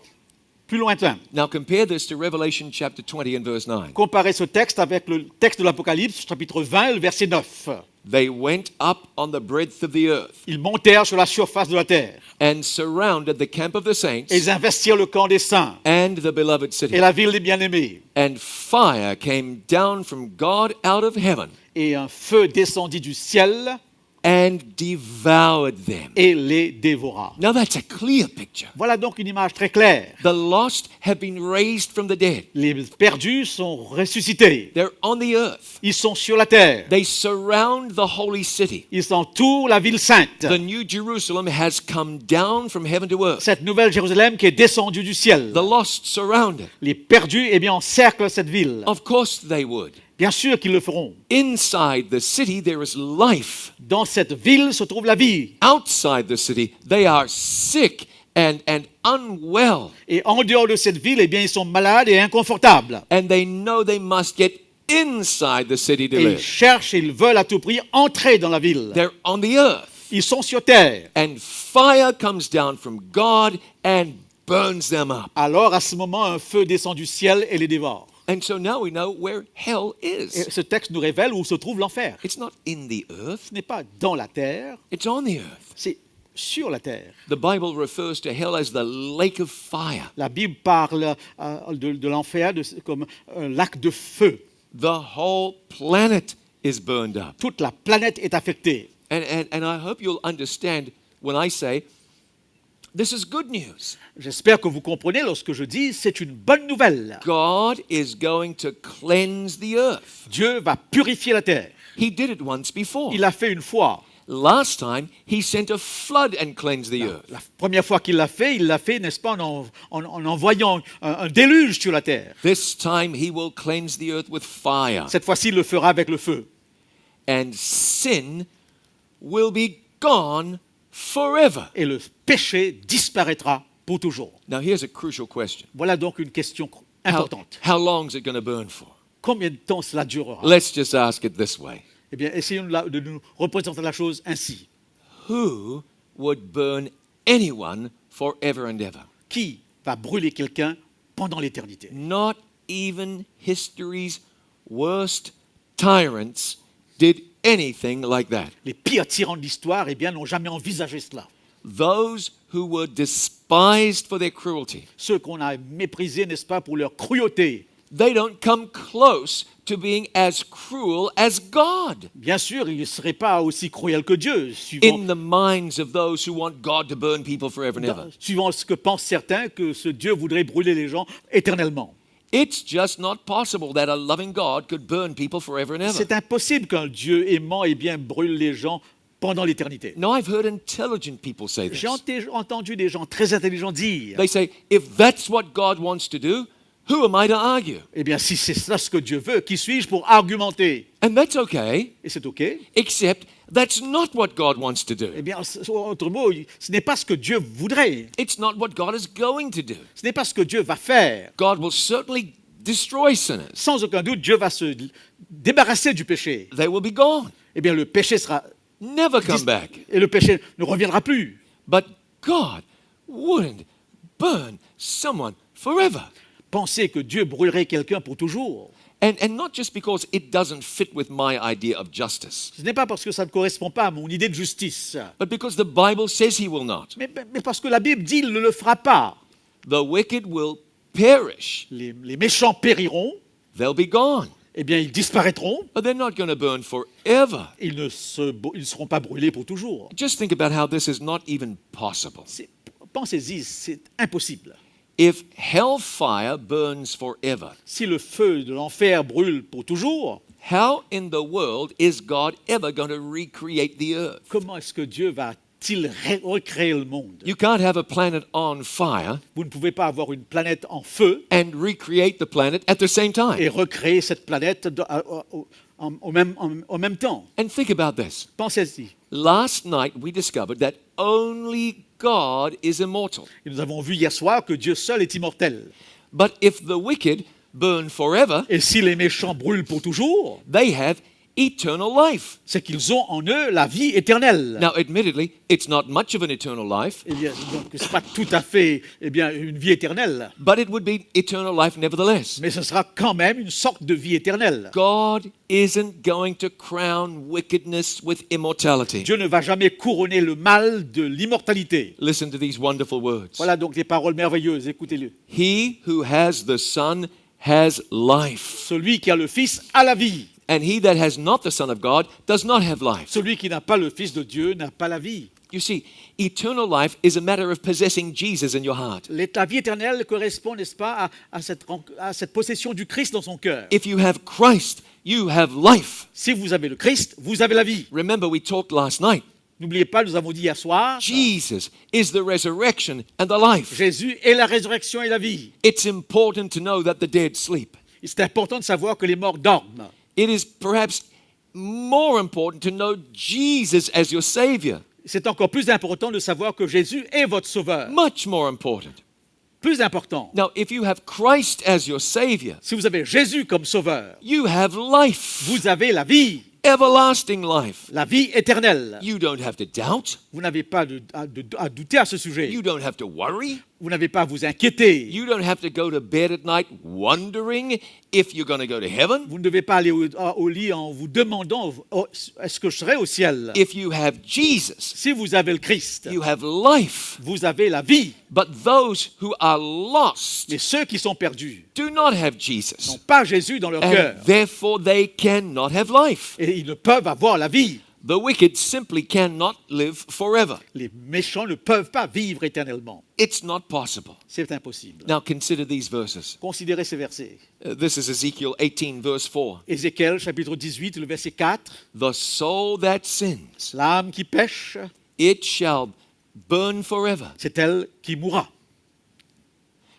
plus lointain.
Now compare this to Revelation chapter 20 and verse 9.
Comparez ce texte avec le texte de l'Apocalypse, chapitre 20, le verset 9.
They went up on the breadth of the earth
Ils montèrent sur la surface de la terre
and surrounded the camp of the saints
et ils investirent le camp des saints
and the beloved
et
city.
la ville des bien-aimés.
And fire came down from God out of heaven
Et un feu descendit du ciel
and devoured them.
et les dévora.
Now that's a clear picture.
Voilà donc une image très claire.
The lost have been raised from the dead.
Les perdus sont ressuscités.
They're on the earth.
Ils sont sur la terre.
They surround the holy city.
Ils entourent la ville sainte.
The new Jerusalem has come down from heaven to earth.
Cette nouvelle Jérusalem qui est descendue du ciel.
The lost surround it.
Les perdus, eh bien, encerclent cette ville.
Of course they would.
Bien sûr qu'ils le feront.
Inside the city there is life.
Dans cette ville se trouve la vie.
Outside the city they are sick and unwell.
Et en dehors de cette ville, eh bien, ils sont malades et inconfortables.
And they know they must get inside the city to
Et ils
live.
cherchent et ils veulent à tout prix entrer dans la ville.
They're on the earth.
Ils sont sur terre.
And fire comes down from God and burns them up.
Alors, à ce moment, un feu descend du ciel et les dévore.
And so now we know where hell
Et
is.
ce texte nous révèle où se trouve l'enfer.
It's not in the earth,
Ce n'est pas dans la terre,
it's on the earth.
c'est sur la terre.
The Bible refers to hell as the lake of fire.
La Bible parle de l'enfer comme un lac de feu.
The whole planet is burned up.
Toute la planète est affectée.
And I hope you'll understand when I say this is good news.
J'espère que vous comprenez lorsque je dis c'est une bonne nouvelle.
God is going to cleanse the earth.
Dieu va purifier la terre.
He did it once before.
Il l'a fait une fois.
Last time, he sent a flood and cleansed the earth.
La première fois qu'il l'a fait, n'est-ce pas, en envoyant un déluge sur la terre.
This time, he will cleanse the earth with fire.
Cette fois-ci, il le fera avec le feu.
And sin will be gone forever.
Et le péché disparaîtra pour toujours.
Now, here's a crucial question.
Voilà donc une question
How,
importante.
how long is it going to burn for?
Combien de temps cela durera?
Let's just ask it this way.
Eh bien, essayons de nous représenter la chose ainsi.
Who would burn anyone forever and ever?
Qui va brûler quelqu'un pendant l'éternité?
Not even history's worst tyrants did anything like that.
Les pires tyrans de l'histoire, eh bien, n'ont jamais envisagé cela.
Those who were despised for their cruelty,
Ceux qu'on a méprisés, n'est-ce pas, pour leur cruauté.
they don't come close to being as cruel as God
Bien sûr, il ne serait pas aussi cruel que Dieu,
in the minds of those who want God to burn people forever and ever.
suivant ce que pensent certains, que ce Dieu voudrait brûler les gens éternellement.
It's just not possible that a loving God could burn people forever and ever.
C'est impossible qu'un Dieu aimant brûle les gens pendant l'éternité.
Now, I've heard intelligent people say this.
J'ai entendu des gens très intelligents dire,
They say, if that's what God wants to do, who am I to argue?
eh bien, si c'est ça ce que Dieu veut, qui suis-je pour argumenter?
And that's okay,
Et c'est OK.
except that's not what God wants to do.
Eh bien, autre mot, ce n'est pas ce que Dieu voudrait.
It's not what God is going to do.
Ce n'est pas ce que Dieu va faire.
God will certainly destroy sinners.
Sans aucun doute, Dieu va se débarrasser du péché.
They will be gone,
Eh bien, le péché sera...
never come back.
Et le péché ne reviendra plus.
But God wouldn't burn someone forever.
Penser que Dieu brûlerait quelqu'un pour toujours,
And not just because it doesn't fit with my idea of justice,
ce n'est pas parce que ça ne correspond pas à mon idée de justice,
but because the Bible says he will not.
mais parce que la Bible dit il ne le fera pas.
The wicked will perish.
Les méchants périront,
They'll be gone.
eh bien, ils disparaîtront,
But they're not going to burn forever.
ils ne seront pas brûlés pour toujours.
Just think about how this is not even possible.
Pensez-y, c'est impossible.
If hellfire burns forever,
Si le feu de l'enfer brûle pour toujours,
how in the world is God ever going to recreate the earth?
comment est-ce que Dieu va-t-il recréer le monde?
You can't have a planet on fire
Vous ne pouvez pas avoir une planète en feu
and recreate the planet at the same
et
time.
recréer cette planète au même temps.
And think about this.
Pensez-y.
Last night we discovered that only God is immortal.
Et nous avons vu hier soir que Dieu seul est immortel.
But if the wicked burn forever,
Et si les méchants brûlent pour toujours,
they have eternal life.
c'est qu'ils ont en eux la vie éternelle.
Now, admittedly, it's not much of an eternal life,
Eh bien, donc, ce n'est pas tout à fait une vie éternelle,
but it would be eternal life nevertheless.
mais ce sera quand même une sorte de vie éternelle.
God isn't going to crown wickedness with immortality.
Dieu ne va jamais couronner le mal de l'immortalité.
Listen to these wonderful words.
Voilà donc les paroles merveilleuses, écoutez-le.
He who has the Son has life,
Celui qui a le Fils a la vie.
and he that has not the Son of God does not have life.
Celui qui n'a pas le Fils de Dieu n'a pas la vie.
You see, eternal life is a matter of possessing Jesus in your heart.
La vie éternelle correspond, n'est-ce pas, à cette possession du Christ dans son cœur.
If you have Christ, you have life.
Si vous avez le Christ, vous avez la vie.
Remember, we talked last night.
N'oubliez pas, nous avons dit hier soir,
Jesus is the resurrection and the life.
Jésus est la résurrection et la vie.
It's important to know that the dead sleep.
C'est important de savoir que les morts dorment.
It is perhaps more important to know Jesus as your Savior.
C'est encore plus important de savoir que Jésus est votre sauveur.
Much more important.
Plus important.
Now, if you have Christ as your Savior,
Si vous avez Jésus comme sauveur,
you have life,
vous avez la vie
everlasting life.
éternelle.
You don't have to doubt.
Vous n'avez pas à douter à ce sujet.
You don't have to worry.
Vous n'avez pas à vous inquiéter.
You don't have to go to bed at night wondering if you're going to go to heaven.
Vous ne devez pas aller au lit en vous demandant est-ce que je serai au ciel.
If you have Jesus,
Si vous avez le Christ,
you have life.
vous avez la vie.
But those who are lost
Mais ceux qui sont perdus
do not have
n'ont
Jesus.
pas Jésus dans leur cœur.
And therefore they cannot have life.
Et ils ne peuvent avoir la vie.
The wicked simply cannot live forever.
Les méchants ne peuvent pas vivre éternellement.
It's not possible.
C'est impossible.
Now consider these verses.
Considérez ces versets.
This is Ezekiel 18, verse 4.
Ézéchiel, chapitre 18, le verset 4.
The soul that sins,
L'âme qui pêche,
it shall burn forever.
c'est elle qui mourra.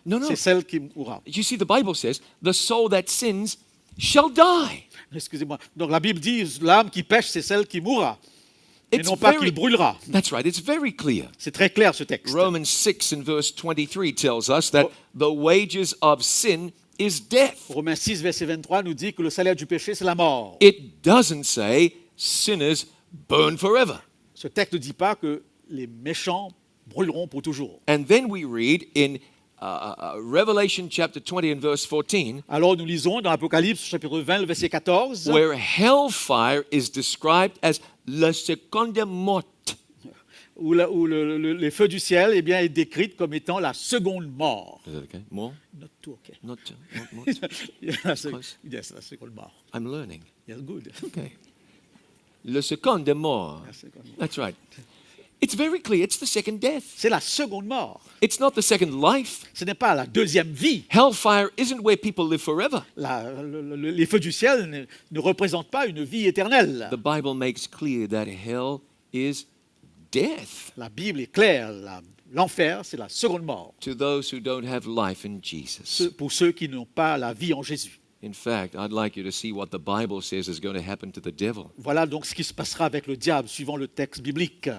No, no.
C'est celle qui mourra.
You see, the Bible says, the soul that sins shall die.
Excusez-moi. Donc la Bible dit l'âme qui pêche, c'est celle qui mourra. Et
It's
non pas
very-
qu'il brûlera.
That's right, it's very clear.
C'est très clair ce texte.
Romans 6 and verse 23 tells us that the wages of sin is death.
Romains 6, verset 23 nous dit que le salaire du péché, c'est la mort.
It doesn't say sinners burn forever.
Ce texte ne dit pas que les méchants brûleront pour toujours.
And then we read in Revelation chapter 20 and verse 14,
Alors nous lisons dans Apocalypse chapitre 20, le verset 14,
where hellfire is described as la seconde mort.
où les feux du ciel eh bien, est décrite comme étant la seconde mort.
Is that okay? More?
Not too okay.
Not more?
Yeah, la
Close.
yes, la seconde mort.
I'm learning.
Yes, good.
Okay. Le second de mort.
La seconde mort.
That's right. It's very clear. It's the second death.
C'est la seconde mort.
It's not the second life.
Ce n'est pas la deuxième vie.
Hellfire isn't where people live forever.
Les feux du ciel ne représentent pas une vie éternelle.
The Bible makes clear that hell is death
La Bible est claire. L'enfer, c'est la seconde mort.
to those who don't have life in Jesus.
Pour ceux qui n'ont pas la vie en Jésus.
In fact, I'd like you to see what the Bible says is going to happen to the devil.
Voilà donc ce qui se passera avec le diable, suivant le texte biblique.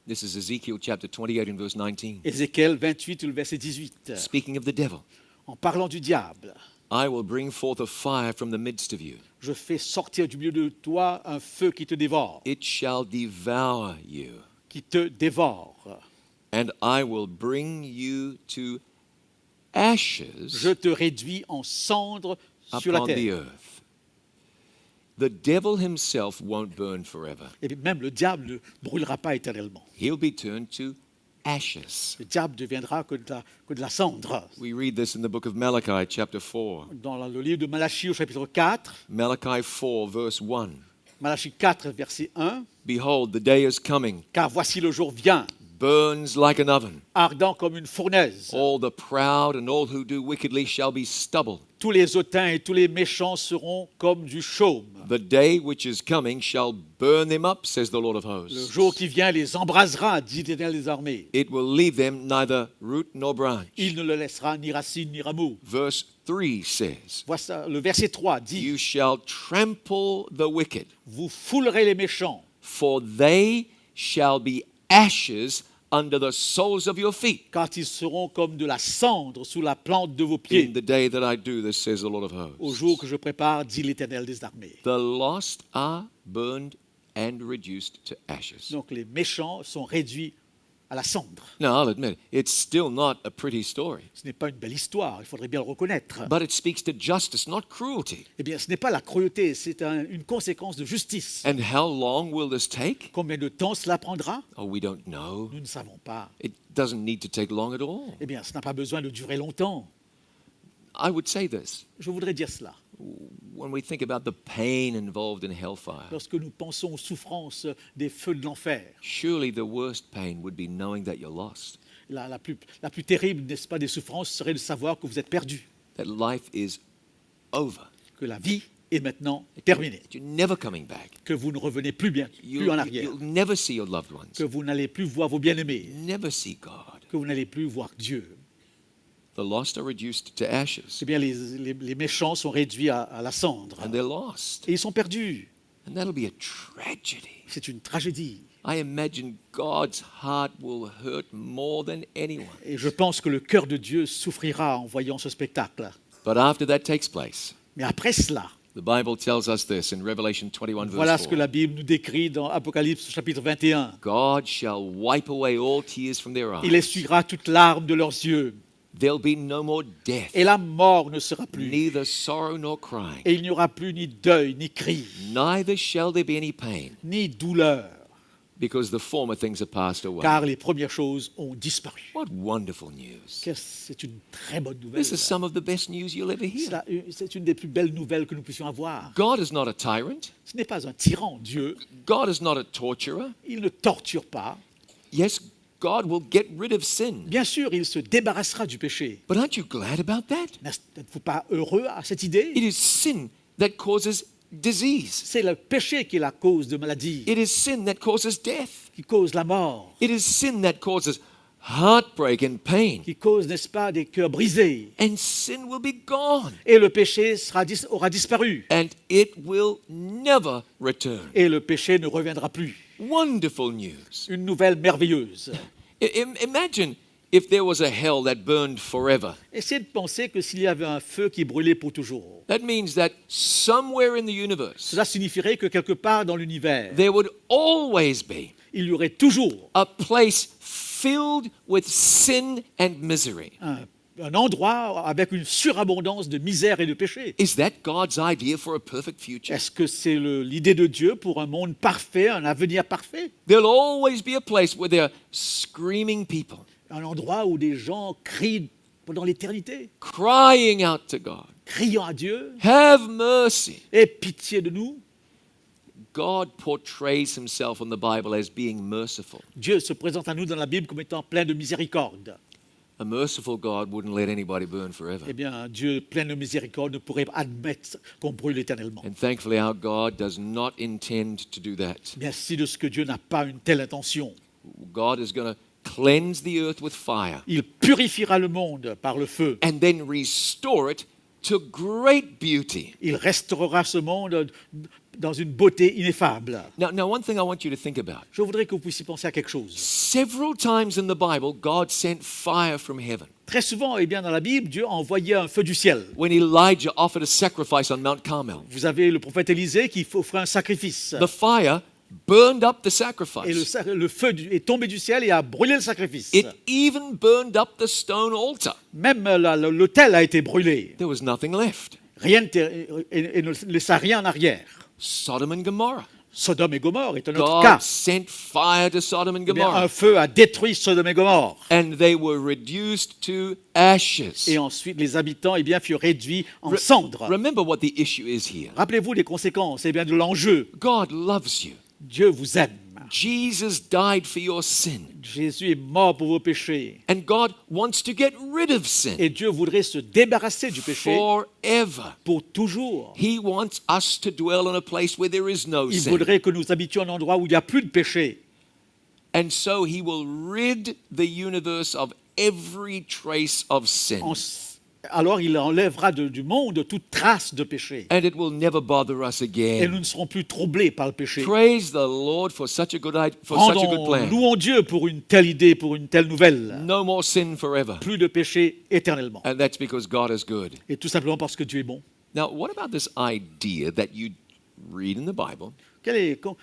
This is Ezekiel chapter 28 and verse 19.
Ézéchiel 28, le verset 18.
Speaking of the devil,
En parlant du diable,
I will bring forth a fire from the midst of you.
je fais sortir du milieu de toi un feu qui te dévore,
It shall devour you,
qui te dévore.
and I will bring you to ashes
Je te réduis en cendres sur la
upon the
terre.
earth. The devil himself won't burn forever.
Et même le diable ne brûlera pas éternellement.
He'll be turned to ashes.
Le diable deviendra que de la cendre.
We read this in the book of Malachi, chapter 4.
Dans le livre de Malachie au chapitre 4,
Malachi 4, verse 1.
Malachie 4, verset 1,
Behold, the day is coming,
car voici le jour vient,
burns like an oven.
ardent comme une fournaise.
All the proud and all who do wickedly shall be stubble.
Tous les hautains et tous les méchants seront comme du chaume.
The day which is coming shall burn them up, says the Lord of
Le
hosts.
jour qui vient les embrasera, dit l'Éternel des armées.
It will leave them neither root nor branch.
Il ne le laissera ni racine ni rameau.
Verse 3 says,
Voici, le verset 3 dit,
You shall trample the wicked,
vous foulerez les méchants,
for they shall be ashes under the soles of your feet.
quand ils seront comme de la cendre sous la plante de vos
In
pieds.
the day that I do this, says the Lord of
Au
hosts.
jour que je prépare, dit l'Éternel des armées.
The lost are burned and reduced to ashes.
Donc les méchants sont réduits à la cendre.
Now, I'll admit, it's still not a pretty story,
Ce n'est pas une belle histoire, il faudrait bien le reconnaître.
but it speaks to justice, not cruelty.
Eh bien, ce n'est pas la cruauté, c'est une conséquence de justice.
And how long will this take?
Combien de temps cela prendra?
Oh, we don't know.
Nous ne savons pas.
It doesn't need to take long at all.
Eh bien, ça n'a pas besoin de durer longtemps.
I would say this.
Je voudrais dire cela.
When we think about the pain involved in hellfire,
Lorsque nous pensons aux souffrances des feux de l'enfer,
surely the worst pain would be knowing that you're lost,
la plus terrible, n'est-ce pas, des souffrances serait de savoir que vous êtes perdu,
that life is over,
que la vie est maintenant terminée,
that you're never coming back.
que vous ne revenez plus en arrière,
You'll never see your loved ones,
que vous n'allez plus voir vos bien-aimés,
never see God.
que vous n'allez plus voir Dieu.
The lost are reduced to ashes,
Eh bien, les méchants sont réduits à la cendre.
and they're lost.
Et ils sont perdus.
And that'll be a tragedy.
C'est une tragédie.
I imagine God's heart will hurt more than anyone.
Et je pense que le cœur de Dieu souffrira en voyant ce spectacle.
But after that takes place,
Mais après cela,
the Bible tells us this in Revelation 21,
voilà
verse
ce que
4.
la Bible nous décrit dans Apocalypse chapitre 21.
God shall wipe away all tears from their
Il
eyes.
essuiera toute larme de leurs yeux.
There'll be no more death,
Et la mort ne sera plus.
neither sorrow nor crying.
Et il n'y aura plus ni deuil, ni cri,
Neither shall there be any pain,
ni douleur,
because the former things are passed away.
car les premières choses ont disparu.
What wonderful news.
C'est une très bonne nouvelle.
This is some of the best news you'll ever hear.
C'est une des plus belles nouvelles que nous puissions avoir.
God is not a tyrant.
Ce n'est pas un tyran, Dieu.
God is not a torturer.
Il ne torture pas.
Yes, God will get rid of sin.
Bien sûr, il se débarrassera du péché.
But aren't you glad about that?
N'êtes-vous pas heureux à cette idée?
It is sin that causes disease.
C'est le péché qui est la cause de maladie,
It is sin that causes death.
qui cause la mort,
It is sin that causes heartbreak and pain.
qui cause, n'est-ce pas, des cœurs brisés.
And sin will be gone.
Et le péché aura disparu.
And it will never return.
Et le péché ne reviendra plus.
Wonderful news.
Une nouvelle merveilleuse.
Imagine if there was a hell that burned forever.
Essayez de penser que s'il y avait un feu qui brûlait pour toujours,
That means that somewhere in the universe,
cela signifierait que quelque part dans l'univers,
there would always be
il y aurait toujours
a place filled with sin and misery.
un un endroit avec une surabondance de misère et de péché.
Is that God's idea for a perfect future?
Est-ce que c'est l'idée de Dieu pour un monde parfait, un avenir parfait?
There'll always be a place where there are screaming people,
Un endroit où des gens crient pendant l'éternité,
crying out to God,
criant à Dieu,
have mercy.
aie pitié de nous.
God portrays himself in the Bible as being merciful.
Dieu se présente à nous dans la Bible comme étant plein de miséricorde.
A merciful God wouldn't let anybody burn forever.
Eh bien, un Dieu plein de miséricorde ne pourrait admettre qu'on brûle éternellement.
And thankfully, our God does not intend to do that.
Merci de ce que Dieu n'a pas une telle intention.
God is going to cleanse the earth with fire
Il purifiera le monde par le feu.
and then restore it to great beauty.
Il restaurera ce monde dans une beauté ineffable.
Now, one thing I want you to think about.
Je voudrais que vous puissiez penser à quelque chose.
Several times in the Bible, God sent fire from heaven.
Très souvent, eh bien, dans la Bible, Dieu a envoyé un feu du ciel.
When Elijah offered a sacrifice on Mount Carmel,
Vous avez le prophète Élisée qui offrait un sacrifice.
the fire burned up the
Et
sacrifice.
le feu est tombé du ciel et a brûlé le sacrifice.
It even burned up the stone altar.
Même l'autel a été brûlé.
There was nothing left.
Rien et ne laissa rien en arrière.
Sodom and Gomorrah.
Sodome et Gomorre est un autre
God
cas.
sent fire to Sodom and
Eh bien, un
Gomorrah,
feu a détruit Sodome et Gomorre.
and they were reduced to ashes.
Et ensuite, les habitants eh bien, furent réduits en cendres.
Remember what the issue is here.
Rappelez-vous des conséquences eh bien, de l'enjeu.
God loves you.
Dieu vous aime.
Jesus died for your sin.
Jésus est mort pour vos péchés.
And God wants to get rid of sin
Et Dieu voudrait se débarrasser du péché
forever.
pour toujours.
He wants us to dwell in a place where there is no
Il
sin.
voudrait que nous habitions un endroit où il n'y a plus de péché.
And so he will rid the universe of every trace of sin.
Alors il enlèvera du monde toute trace de péché.
And it will never bother us
Et
again.
nous ne serons plus troublés par le péché.
Praise the Lord for such a good plan.
Louons Dieu pour une telle idée, pour une telle nouvelle.
No more sin forever.
Plus de péché éternellement.
And that's because God is good.
Et tout simplement parce que Dieu est bon.
Now, what about this idea that you read in the Bible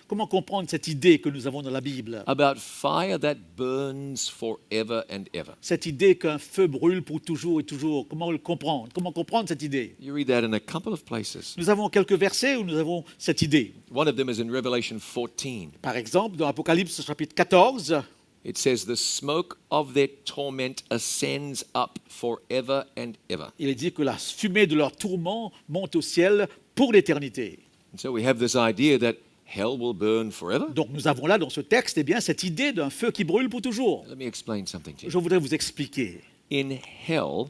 Comment comprendre cette idée que nous avons dans la Bible?
about fire that burns forever and ever?
Cette idée qu'un feu brûle pour toujours et toujours. Comment le comprendre? Comment comprendre cette idée?
You read that in a couple of places.
Nous avons quelques versets où nous avons cette idée.
One of them is in Revelation 14.
Par exemple, dans Apocalypse chapitre 14,
It says, "The smoke of their torment ascends up forever and ever."
il est dit que la fumée de leur tourment monte au ciel pour l'éternité.
And so we have this idea that hell will burn forever.
Donc nous avons là dans ce texte eh bien, cette idée d'un feu qui brûle pour toujours.
Let me explain something to you.
Je voudrais vous expliquer.
In hell,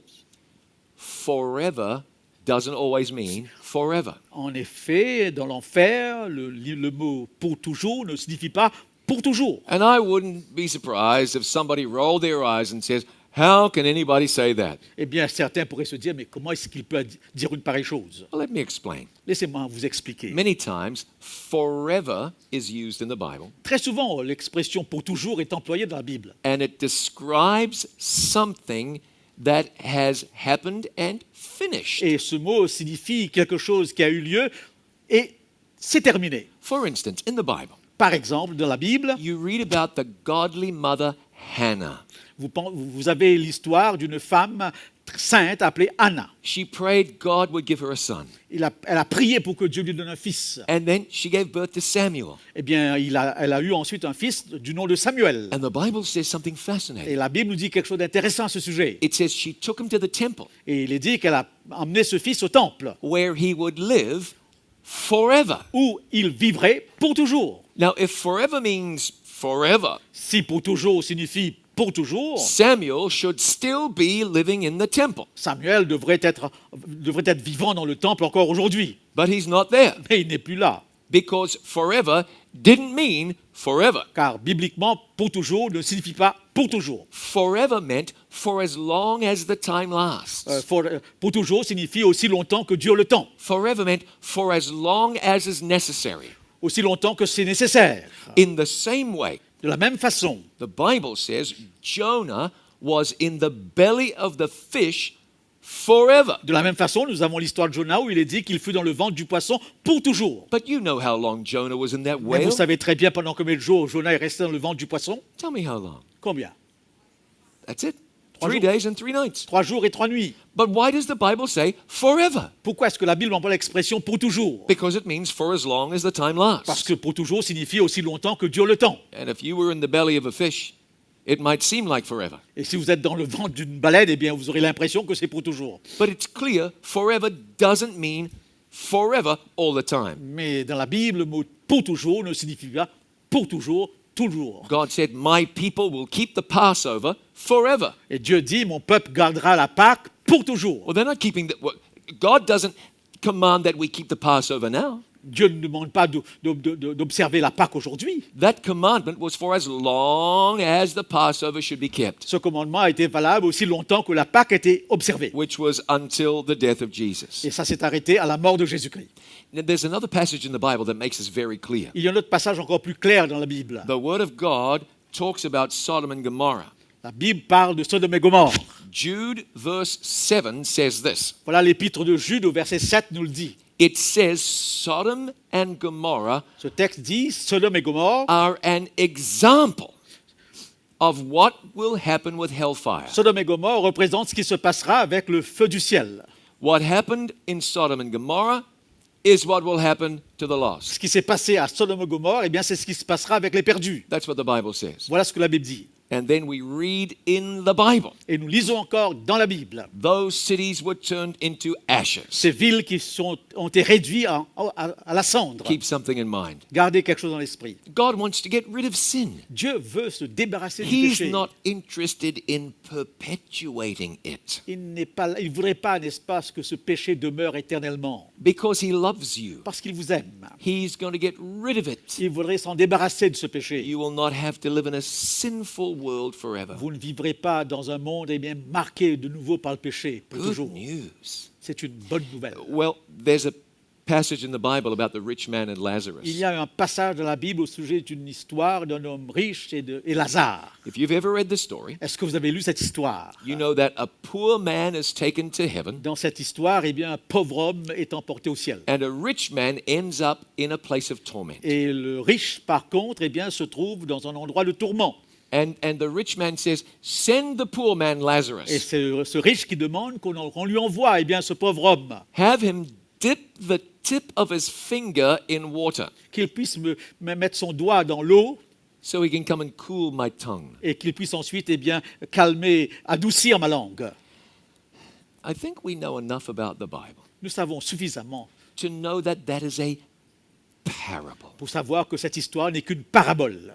forever doesn't always mean forever.
En effet, dans l'enfer, le mot pour toujours ne signifie pas pour toujours.
And I wouldn't be surprised if somebody rolled their eyes and says, "How can anybody say that?"
Eh bien, certains pourraient se dire, mais comment est-ce qu'il peut dire une pareille chose?
Well, let me explain.
Laissez-moi vous expliquer.
Many times, forever is used in the Bible,
Très souvent, l'expression pour toujours est employée dans la Bible.
and it describes something that has happened and finished.
Et ce mot signifie quelque chose qui a eu lieu et c'est terminé.
For instance, in the Bible,
Par exemple, dans la Bible,
you read about the godly mother Hannah.
vous avez l'histoire d'une femme sainte appelée Anna.
She prayed God would give her a son,
Elle a prié pour que Dieu lui donne un fils.
and then she gave birth to Samuel.
Eh bien, elle a eu ensuite un fils du nom de Samuel.
And the Bible says something
Et
fascinating.
la Bible nous dit quelque chose d'intéressant à ce sujet.
It says she took him to the temple
Et il est dit qu'elle a emmené ce fils au temple,
where he would live forever.
où il vivrait pour toujours.
Now, if forever means forever,
Si pour toujours signifie pour toujours,
Samuel should still be living in the temple,
Samuel devrait être vivant dans le temple encore aujourd'hui.
but he's not there
Mais il n'est plus là.
because forever didn't mean forever.
Car bibliquement, pour toujours ne signifie pas pour toujours.
Forever meant for as long as the time lasts.
Pour toujours signifie aussi longtemps que dure le temps.
Forever meant for as long as is necessary.
Aussi longtemps que c'est nécessaire.
In the same way,
De la même façon,
the Bible says Jonah was in the belly of the fish forever.
nous avons l'histoire de Jonas où il est dit qu'il fut dans le ventre du poisson pour toujours.
But you know how long Jonah was in that
Mais vous
whale.
savez très bien pendant combien de jours Jonas est resté dans le ventre du poisson?
Tell me how long.
Combien?
That's it. 3 days and 3 nights.
3 jours et 3 nuits.
But why does the Bible say forever?
Pourquoi est-ce que la Bible emploie l'expression pour toujours?
Because it means for as long as the time
Parce
lasts.
que pour toujours signifie aussi longtemps que dure le temps.
And if you were in the belly of a fish, it might seem like forever.
Et si vous êtes dans le ventre d'une baleine, eh bien, vous aurez l'impression que c'est pour toujours.
But it's clear forever doesn't mean forever all the time.
Mais dans la Bible, le mot pour toujours ne signifie pas pour toujours, toujours.
God said, "My people will keep the Passover forever."
Et Dieu dit, mon peuple gardera la Pâque pour toujours.
Well, they're not keeping the. God doesn't command that we keep the Passover now.
Dieu ne demande pas d'observer la Pâque aujourd'hui.
That commandment was for as long as the Passover should be kept,
Ce commandement a été valable aussi longtemps que la Pâque était observée.
which was until the death of Jesus.
Et ça s'est arrêté à la mort de Jésus-Christ.
Now, there's another passage in the Bible that makes this very clear.
Il y a un autre passage encore plus clair dans la Bible.
The Word of God talks about Sodom and Gomorrah.
La Bible parle de Sodome et Gomorrhe.
Jude, verse 7, says this.
Voilà l'épître de Jude au verset 7 nous le dit.
It says Sodom and Gomorrah
Ce texte dit, Sodome et Gomorrhe,
are an example of what will happen with hellfire.
Sodome et Gomorrhe représentent ce qui se passera avec le feu du ciel.
What happened in Sodom and Gomorrah is what will happen to the lost.
Ce qui s'est passé à Sodome et Gomorrhe, eh bien, c'est ce qui se passera avec les perdus.
That's what the Bible says.
Voilà ce que la Bible dit.
And then we read in the Bible,
Et nous lisons encore dans la Bible,
those cities were turned into ashes.
ces villes qui ont été réduites à la cendre.
Keep something in mind.
Gardez quelque chose dans l'esprit.
God wants to get rid of sin.
Dieu veut se débarrasser du
He's
péché.
not interested in perpetuating it
Il ne voudrait pas, n'est-ce pas, que ce péché demeure éternellement.
because he loves you.
Parce qu'il vous aime.
He's going to get rid of it.
Il voudrait s'en débarrasser de ce péché.
You will not have to live in a sinful world forever.
Vous ne vivrez pas dans un monde bien, marqué de nouveau par le péché pour
Good
toujours.
news.
C'est une bonne nouvelle.
Well, there's a passage in the Bible about the rich man and
Il
Lazarus.
y a un passage dans la Bible au sujet d'une histoire d'un homme riche et Lazare.
If you've ever read the story,
Est-ce que vous avez lu cette histoire?
you know that a poor man is taken to heaven
Dans cette histoire, eh bien, un pauvre homme est emporté au ciel.
and a rich man ends up in a place of torment.
Et le riche, par contre, eh bien, se trouve dans un endroit de tourment.
And the rich man says, "Send the poor man
Et
Lazarus.
c'est ce riche qui demande qu'on lui envoie eh bien, ce pauvre homme,
Have him dip the tip of his finger in water
qu'il puisse me mettre son doigt dans l'eau
so he can come and cool my tongue."
et qu'il puisse ensuite eh bien, calmer, adoucir ma langue.
I think we know enough about the Bible
Nous savons suffisamment
to know that that is a parable.
pour savoir que cette histoire n'est qu'une parabole.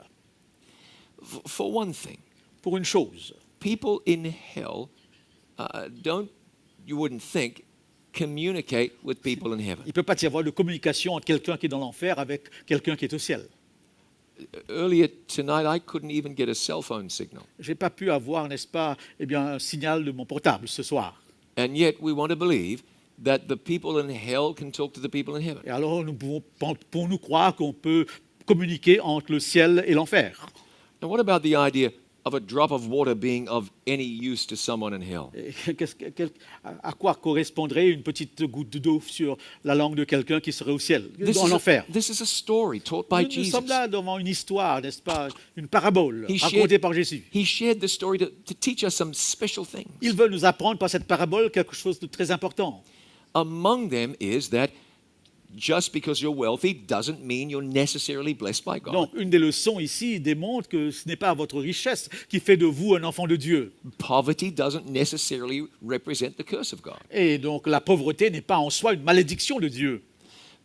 For one thing,
Pour une chose,
people in hell you wouldn't think, communicate with people in heaven.
il ne peut pas y avoir de communication entre quelqu'un qui est dans l'enfer avec quelqu'un qui est au ciel.
Earlier tonight, I couldn't even get a cell phone signal.
Je n'ai pas pu avoir, n'est-ce pas, eh bien, un signal de mon portable ce soir.
And yet we want to believe that the people in hell can talk to the people in heaven.
Et alors, nous pouvons-nous croire qu'on peut communiquer entre le ciel et l'enfer?
Now, what about the idea of a drop of water being of any use to someone in hell?
Et à quoi correspondrait une petite goutte d'eau sur la langue de quelqu'un qui serait au ciel, dans l'enfer?
This is a story taught by
Nous
Jesus.
sommes là devant une histoire, n'est-ce pas, une parabole
He
racontée
shared-
par Jésus.
He shared the story to teach us some special things.
Il veut nous apprendre par cette parabole quelque chose de très important.
Among them is that just because you're wealthy doesn't mean you're necessarily blessed by God.
Donc, une des leçons ici démontre que ce n'est pas votre richesse qui fait de vous un enfant de Dieu.
Poverty doesn't necessarily represent the curse of God.
Et donc, la pauvreté n'est pas en soi une malédiction de Dieu.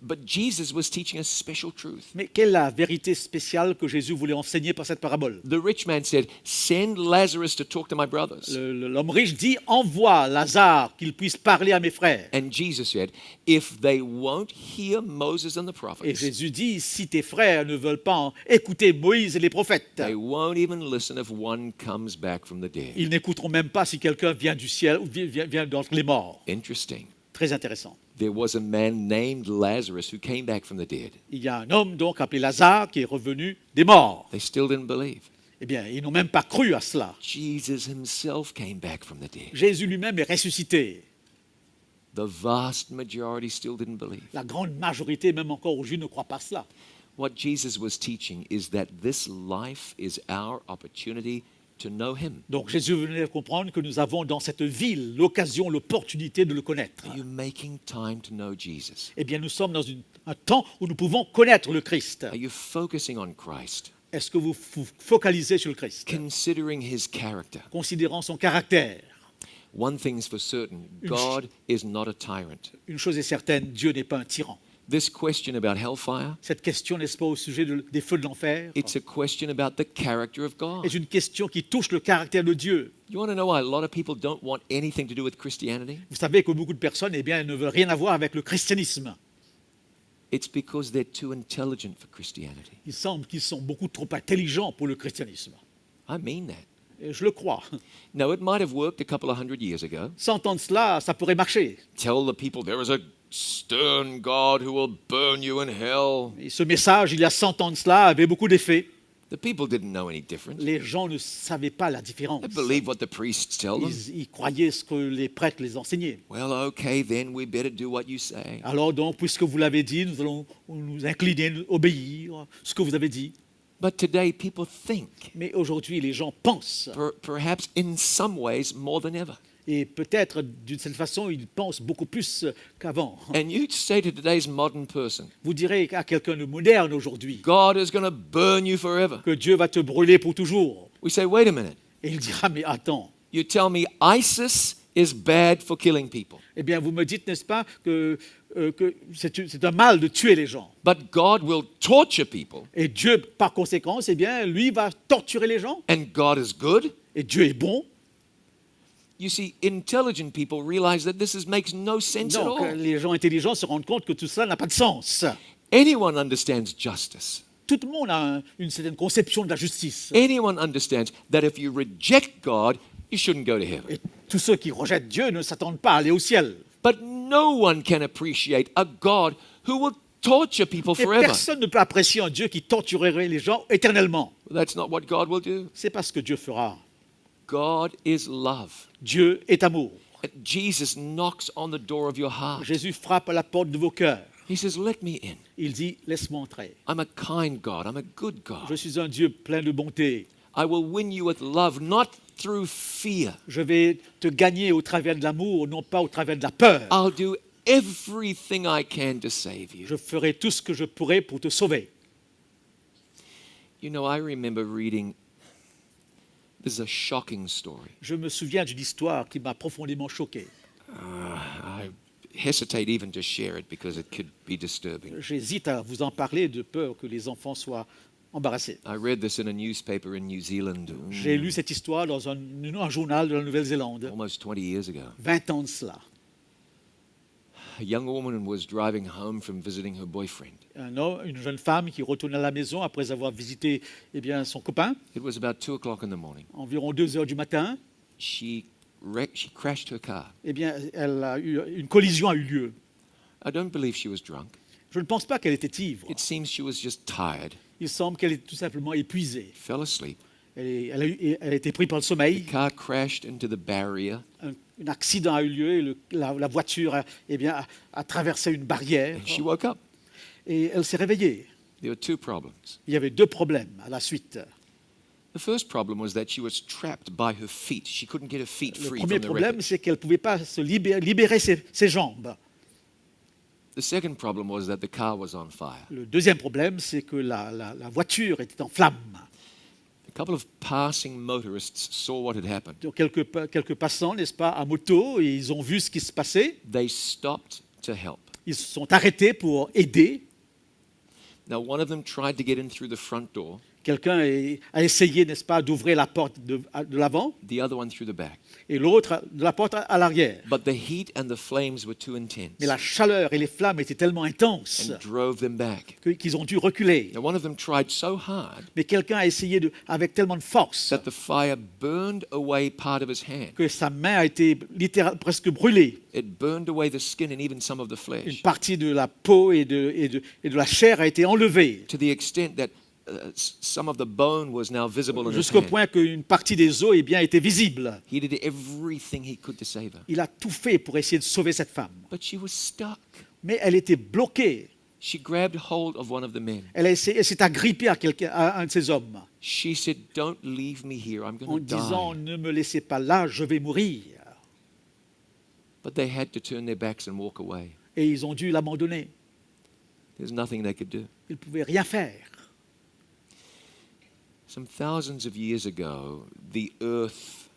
But Jesus was teaching a special truth.
Mais quelle est la vérité spéciale que Jésus voulait enseigner par cette parabole?
The rich man said, "Send Lazarus to talk to my brothers."
L'homme riche dit, envoie Lazare qu'il puisse parler à mes frères.
And Jesus said, "If they won't hear Moses and the
Et
prophets,
Jésus dit, si tes frères ne veulent pas écouter Moïse et les prophètes,
they won't even listen if one comes back from the dead."
ils n'écouteront même pas si quelqu'un vient du ciel ou vient d'entre les morts.
Interesting.
Très intéressant.
There was a man named Lazarus who came back from the dead.
Il y a un homme donc appelé Lazare qui est revenu des morts.
They still didn't believe.
Eh bien, ils n'ont même pas cru à cela.
Jesus himself came back from the dead.
Jésus lui-même est ressuscité.
The vast majority still didn't believe.
La grande majorité, même encore aujourd'hui, ne croit pas cela.
What Jesus was teaching is that this life is our opportunity to know him.
Donc Jésus venait comprendre que nous avons dans cette ville l'occasion, l'opportunité de le connaître.
Are you making time to know Jesus?
Eh bien, nous sommes dans un temps où nous pouvons connaître le Christ.
Are you focusing on Christ?
Est-ce que vous vous focalisez sur le Christ,
Considering his character?
considérant son caractère?
One thing's for certain, God is not a tyrant.
Une chose est certaine, Dieu n'est pas un tyran.
This question about hellfire,
Cette question, n'est-ce pas, au sujet des feux de l'enfer,
it's a question about the character of God.
est une question qui touche le caractère de Dieu.
You want to know why a lot of people don't want anything to do with Christianity?
Vous savez que beaucoup de personnes, eh bien, ne veulent rien avoir avec le christianisme.
It's because they're too intelligent for Christianity.
Il semble qu'ils sont beaucoup trop intelligents pour le christianisme.
I mean that.
Et je le crois.
No, it might have worked a couple of hundred years ago.
100 ans de cela, ça pourrait marcher.
Tell the people there is a stern God who will burn you in hell.
Et ce message, il y a 100 ans de cela, avait beaucoup d'effet.
The people didn't know any different.
Les gens ne savaient pas la différence.
They believed what the priests tell them.
Ils croyaient ce que les prêtres les enseignaient.
Well, okay, then we better do what you say.
Alors donc, puisque vous l'avez dit, nous allons nous incliner, nous obéir, ce que vous avez dit.
But today people think,
Mais aujourd'hui, les gens pensent.
perhaps in some ways more than ever.
Et peut-être, d'une certaine façon, ils pensent beaucoup plus qu'avant.
And you say to today's modern person,
Vous direz à quelqu'un de moderne aujourd'hui
God is going to burn you forever.
que Dieu va te brûler pour toujours.
We say, wait a minute.
Et il dira, mais attends,
You tell me ISIS is bad for killing people,
eh bien, vous me dites, n'est-ce pas, que c'est un mal de tuer les gens.
but God will torture people,
Et Dieu, par conséquent, eh bien, lui va torturer les gens.
and God is good.
Et Dieu est bon.
You see, intelligent people realize that makes no sense at
Donc,
all.
les gens intelligents se rendent compte que tout cela n'a pas de sens.
Anyone understands justice.
Tout le monde a une certaine conception de la justice.
Anyone understands that if you reject God, you shouldn't go to heaven.
Et tous ceux qui rejettent Dieu ne s'attendent pas à aller au ciel.
But no one can appreciate a God who will torture people
Et
forever.
personne ne peut apprécier un Dieu qui torturerait les gens éternellement.
That's not what God will do.
C'est pas ce que Dieu fera.
God is love.
Dieu est amour.
And Jesus knocks on the door of your heart.
Jésus frappe à la porte de vos cœurs.
He says, let me in.
Il dit, laisse-moi entrer.
I'm a kind God. I'm a good
Je
God.
suis un Dieu plein de bonté.
I will win you with love, not through fear.
Je vais te gagner au travers de l'amour, non pas au travers de la peur.
I'll do everything I can to save you.
Je ferai tout ce que je pourrai pour te sauver.
You know, I remember reading, this is a shocking story.
Je me souviens d'une histoire qui m'a profondément choqué.
I hesitate even to share it because it could be disturbing.
J'hésite à vous en parler de peur que les enfants soient embarrassés.
I read this in a newspaper in New Zealand
J'ai lu cette histoire dans un journal de la Nouvelle-Zélande,
almost 20 years ago.
20 ans de cela.
A young woman was driving home from visiting her boyfriend.
Une jeune femme qui retourne à la maison après avoir visité eh bien, son copain,
It was about 2 o'clock in the morning.
environ 2 heures du matin.
She crashed her car.
Eh bien, une collision a eu lieu.
I don't believe she was drunk.
Je ne pense pas qu'elle était ivre.
It seems she was just tired.
Il semble qu'elle est tout simplement épuisée.
Fell asleep.
Elle a été prise par le sommeil.
The car crashed into the barrier.
Un accident a eu lieu et la voiture a traversé une barrière.
And she woke up.
Et elle s'est réveillée.
There were 2 problems.
Il y avait 2 problèmes à la suite.
The first problem was that she was trapped by her feet. She couldn't get her feet
Le
free
premier
from the
problème,
wreckage.
c'est qu'elle ne pouvait pas se libérer ses jambes.
The second problem was that the car was on fire.
Le deuxième problème, c'est que la voiture était en flammes.
A couple of passing motorists saw what had happened.
Donc, quelques passants, n'est-ce pas, à moto, et ils ont vu ce qui se passait.
They stopped to help.
Ils se sont arrêtés pour aider.
Now, one of them tried to get in through the front door,
Quelqu'un a essayé, n'est-ce pas, d'ouvrir la porte de l'avant,
the other one through the back.
et l'autre de la porte à l'arrière.
But the heat and the flames were too intense
Mais la chaleur et les flammes étaient tellement intenses
and drove them back.
qu'ils ont dû reculer.
Now, one of them tried so hard
Mais quelqu'un a essayé avec tellement de force
that the fire burned away part of his hand.
que sa main a été presque brûlée.
It burned away the skin and even some of the
Une
flesh,
partie de la peau et de la chair a été enlevée,
to the extent that some of the bone was now visible in his
jusqu'au
hand.
point qu'une partie des os était visible.
He did everything he could to save her.
Il a tout fait pour essayer de sauver cette femme.
But she was stuck.
Mais elle était bloquée.
She grabbed hold of one of the men.
Elle s'est agrippée à un de ces hommes.
She said, "Don't leave me here. I'm
en
going to
disant
die."
ne me laissez pas là, je vais mourir.
But they had to turn their backs and walk away.
Et ils ont dû l'abandonner.
There's nothing they could do.
Ils ne pouvaient rien faire.
Some thousands of years ago, the earth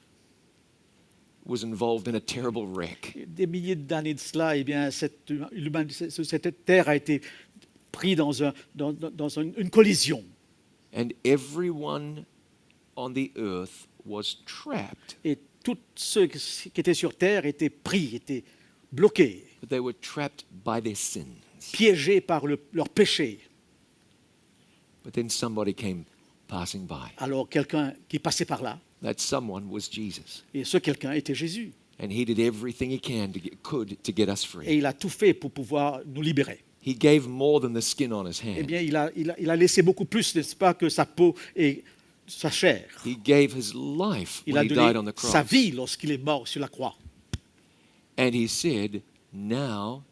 was involved in a terrible wreck.
Des milliers d'années de cela, eh bien, cette terre a été prise dans une collision.
And everyone on the earth was trapped.
Et tous ceux qui étaient sur terre étaient pris, étaient bloqués,
But they were trapped by their sins.
piégés par leur péché.
But then somebody came passing by.
Alors quelqu'un qui passait par là,
That someone was Jesus.
et ce quelqu'un était Jésus.
And he did everything he could to get us
Et
free.
il a tout fait pour pouvoir nous libérer.
He gave more than the skin on his
Eh
hand.
bien, il a laissé beaucoup plus, n'est-ce pas, que sa peau et sa chair.
He gave his life
Il
when
a
he died on
donné
the
sa
cross.
vie lorsqu'il est mort sur la croix.
And he said, "Now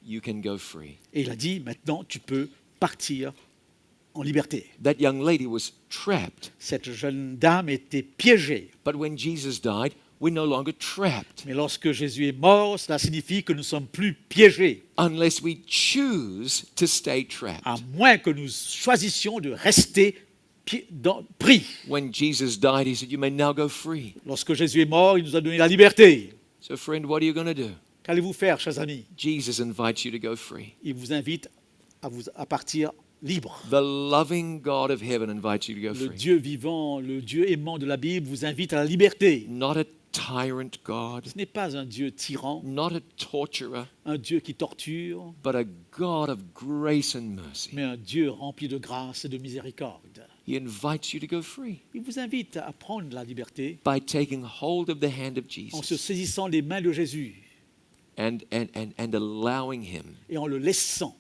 you can go free."
Et il a dit, maintenant, tu peux partir en liberté.
That young lady was trapped.
Cette jeune dame était piégée.
But when Jesus died, we're no longer trapped
Mais lorsque Jésus est mort, cela signifie que nous ne sommes plus piégés,
unless we choose to stay trapped.
à moins que nous choisissions de rester pris.
When Jesus died, he said, "You may now go free."
Lorsque Jésus est mort, il nous a donné la liberté.
So, friend, what are you going to do?
Qu'allez-vous faire, chers amis?
Jesus invites you to go free.
Il vous invite à partir libre.
The loving God of heaven invites you to go
Le
free.
Dieu vivant, le Dieu aimant de la Bible vous invite à la liberté.
Not a tyrant God,
Ce n'est pas un Dieu tyran,
not a torturer,
un Dieu qui torture,
but a God of grace and mercy.
mais un Dieu rempli de grâce et de miséricorde.
He invites you to go free
Il vous invite à prendre la liberté
by taking hold of the hand of
en se
Jesus
saisissant les mains de Jésus
and allowing him
et en le laissant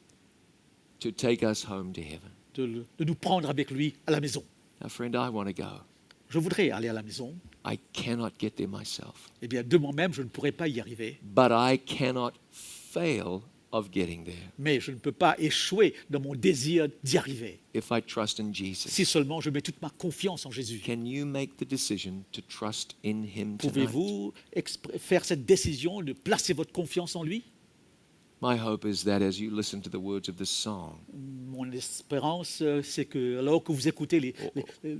to take us home to heaven.
de nous prendre avec lui à la maison.
Now, friend, I want to go.
Je voudrais aller à la maison.
I cannot get there myself,
Eh bien, de moi-même, je ne pourrais pas y arriver.
but I cannot fail of getting there
Mais je ne peux pas échouer dans mon désir d'y arriver.
if I trust in Jesus.
Si seulement je mets toute ma confiance en Jésus.
Can you make the decision to trust in him tonight?
Pouvez-vous faire cette décision de placer votre confiance en lui?
My hope is that as you listen to the words of this song,
Mon espérance, c'est que alors que vous écoutez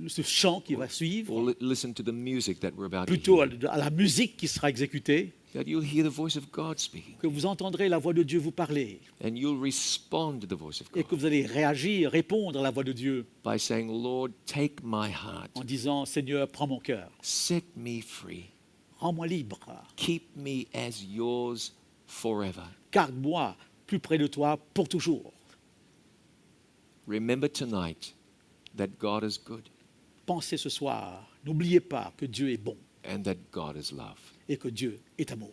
ce chant qui va suivre,
or listen to the music that we're about to
plutôt
hear,
à la musique qui sera exécutée,
that you'll hear the voice of God speaking,
que vous entendrez la voix de Dieu vous parler
and you'll respond to the voice of
et que
God
vous allez réagir, répondre à la voix de Dieu
by saying, "Lord, take my heart,
en disant, Seigneur, prends mon cœur,
set me free,
rends-moi libre,
keep me as yours forever."
garde-moi plus près de toi pour toujours.
Remember tonight that God is good
Pensez ce soir, n'oubliez pas que Dieu est bon
and that God is love.
et que Dieu est amour.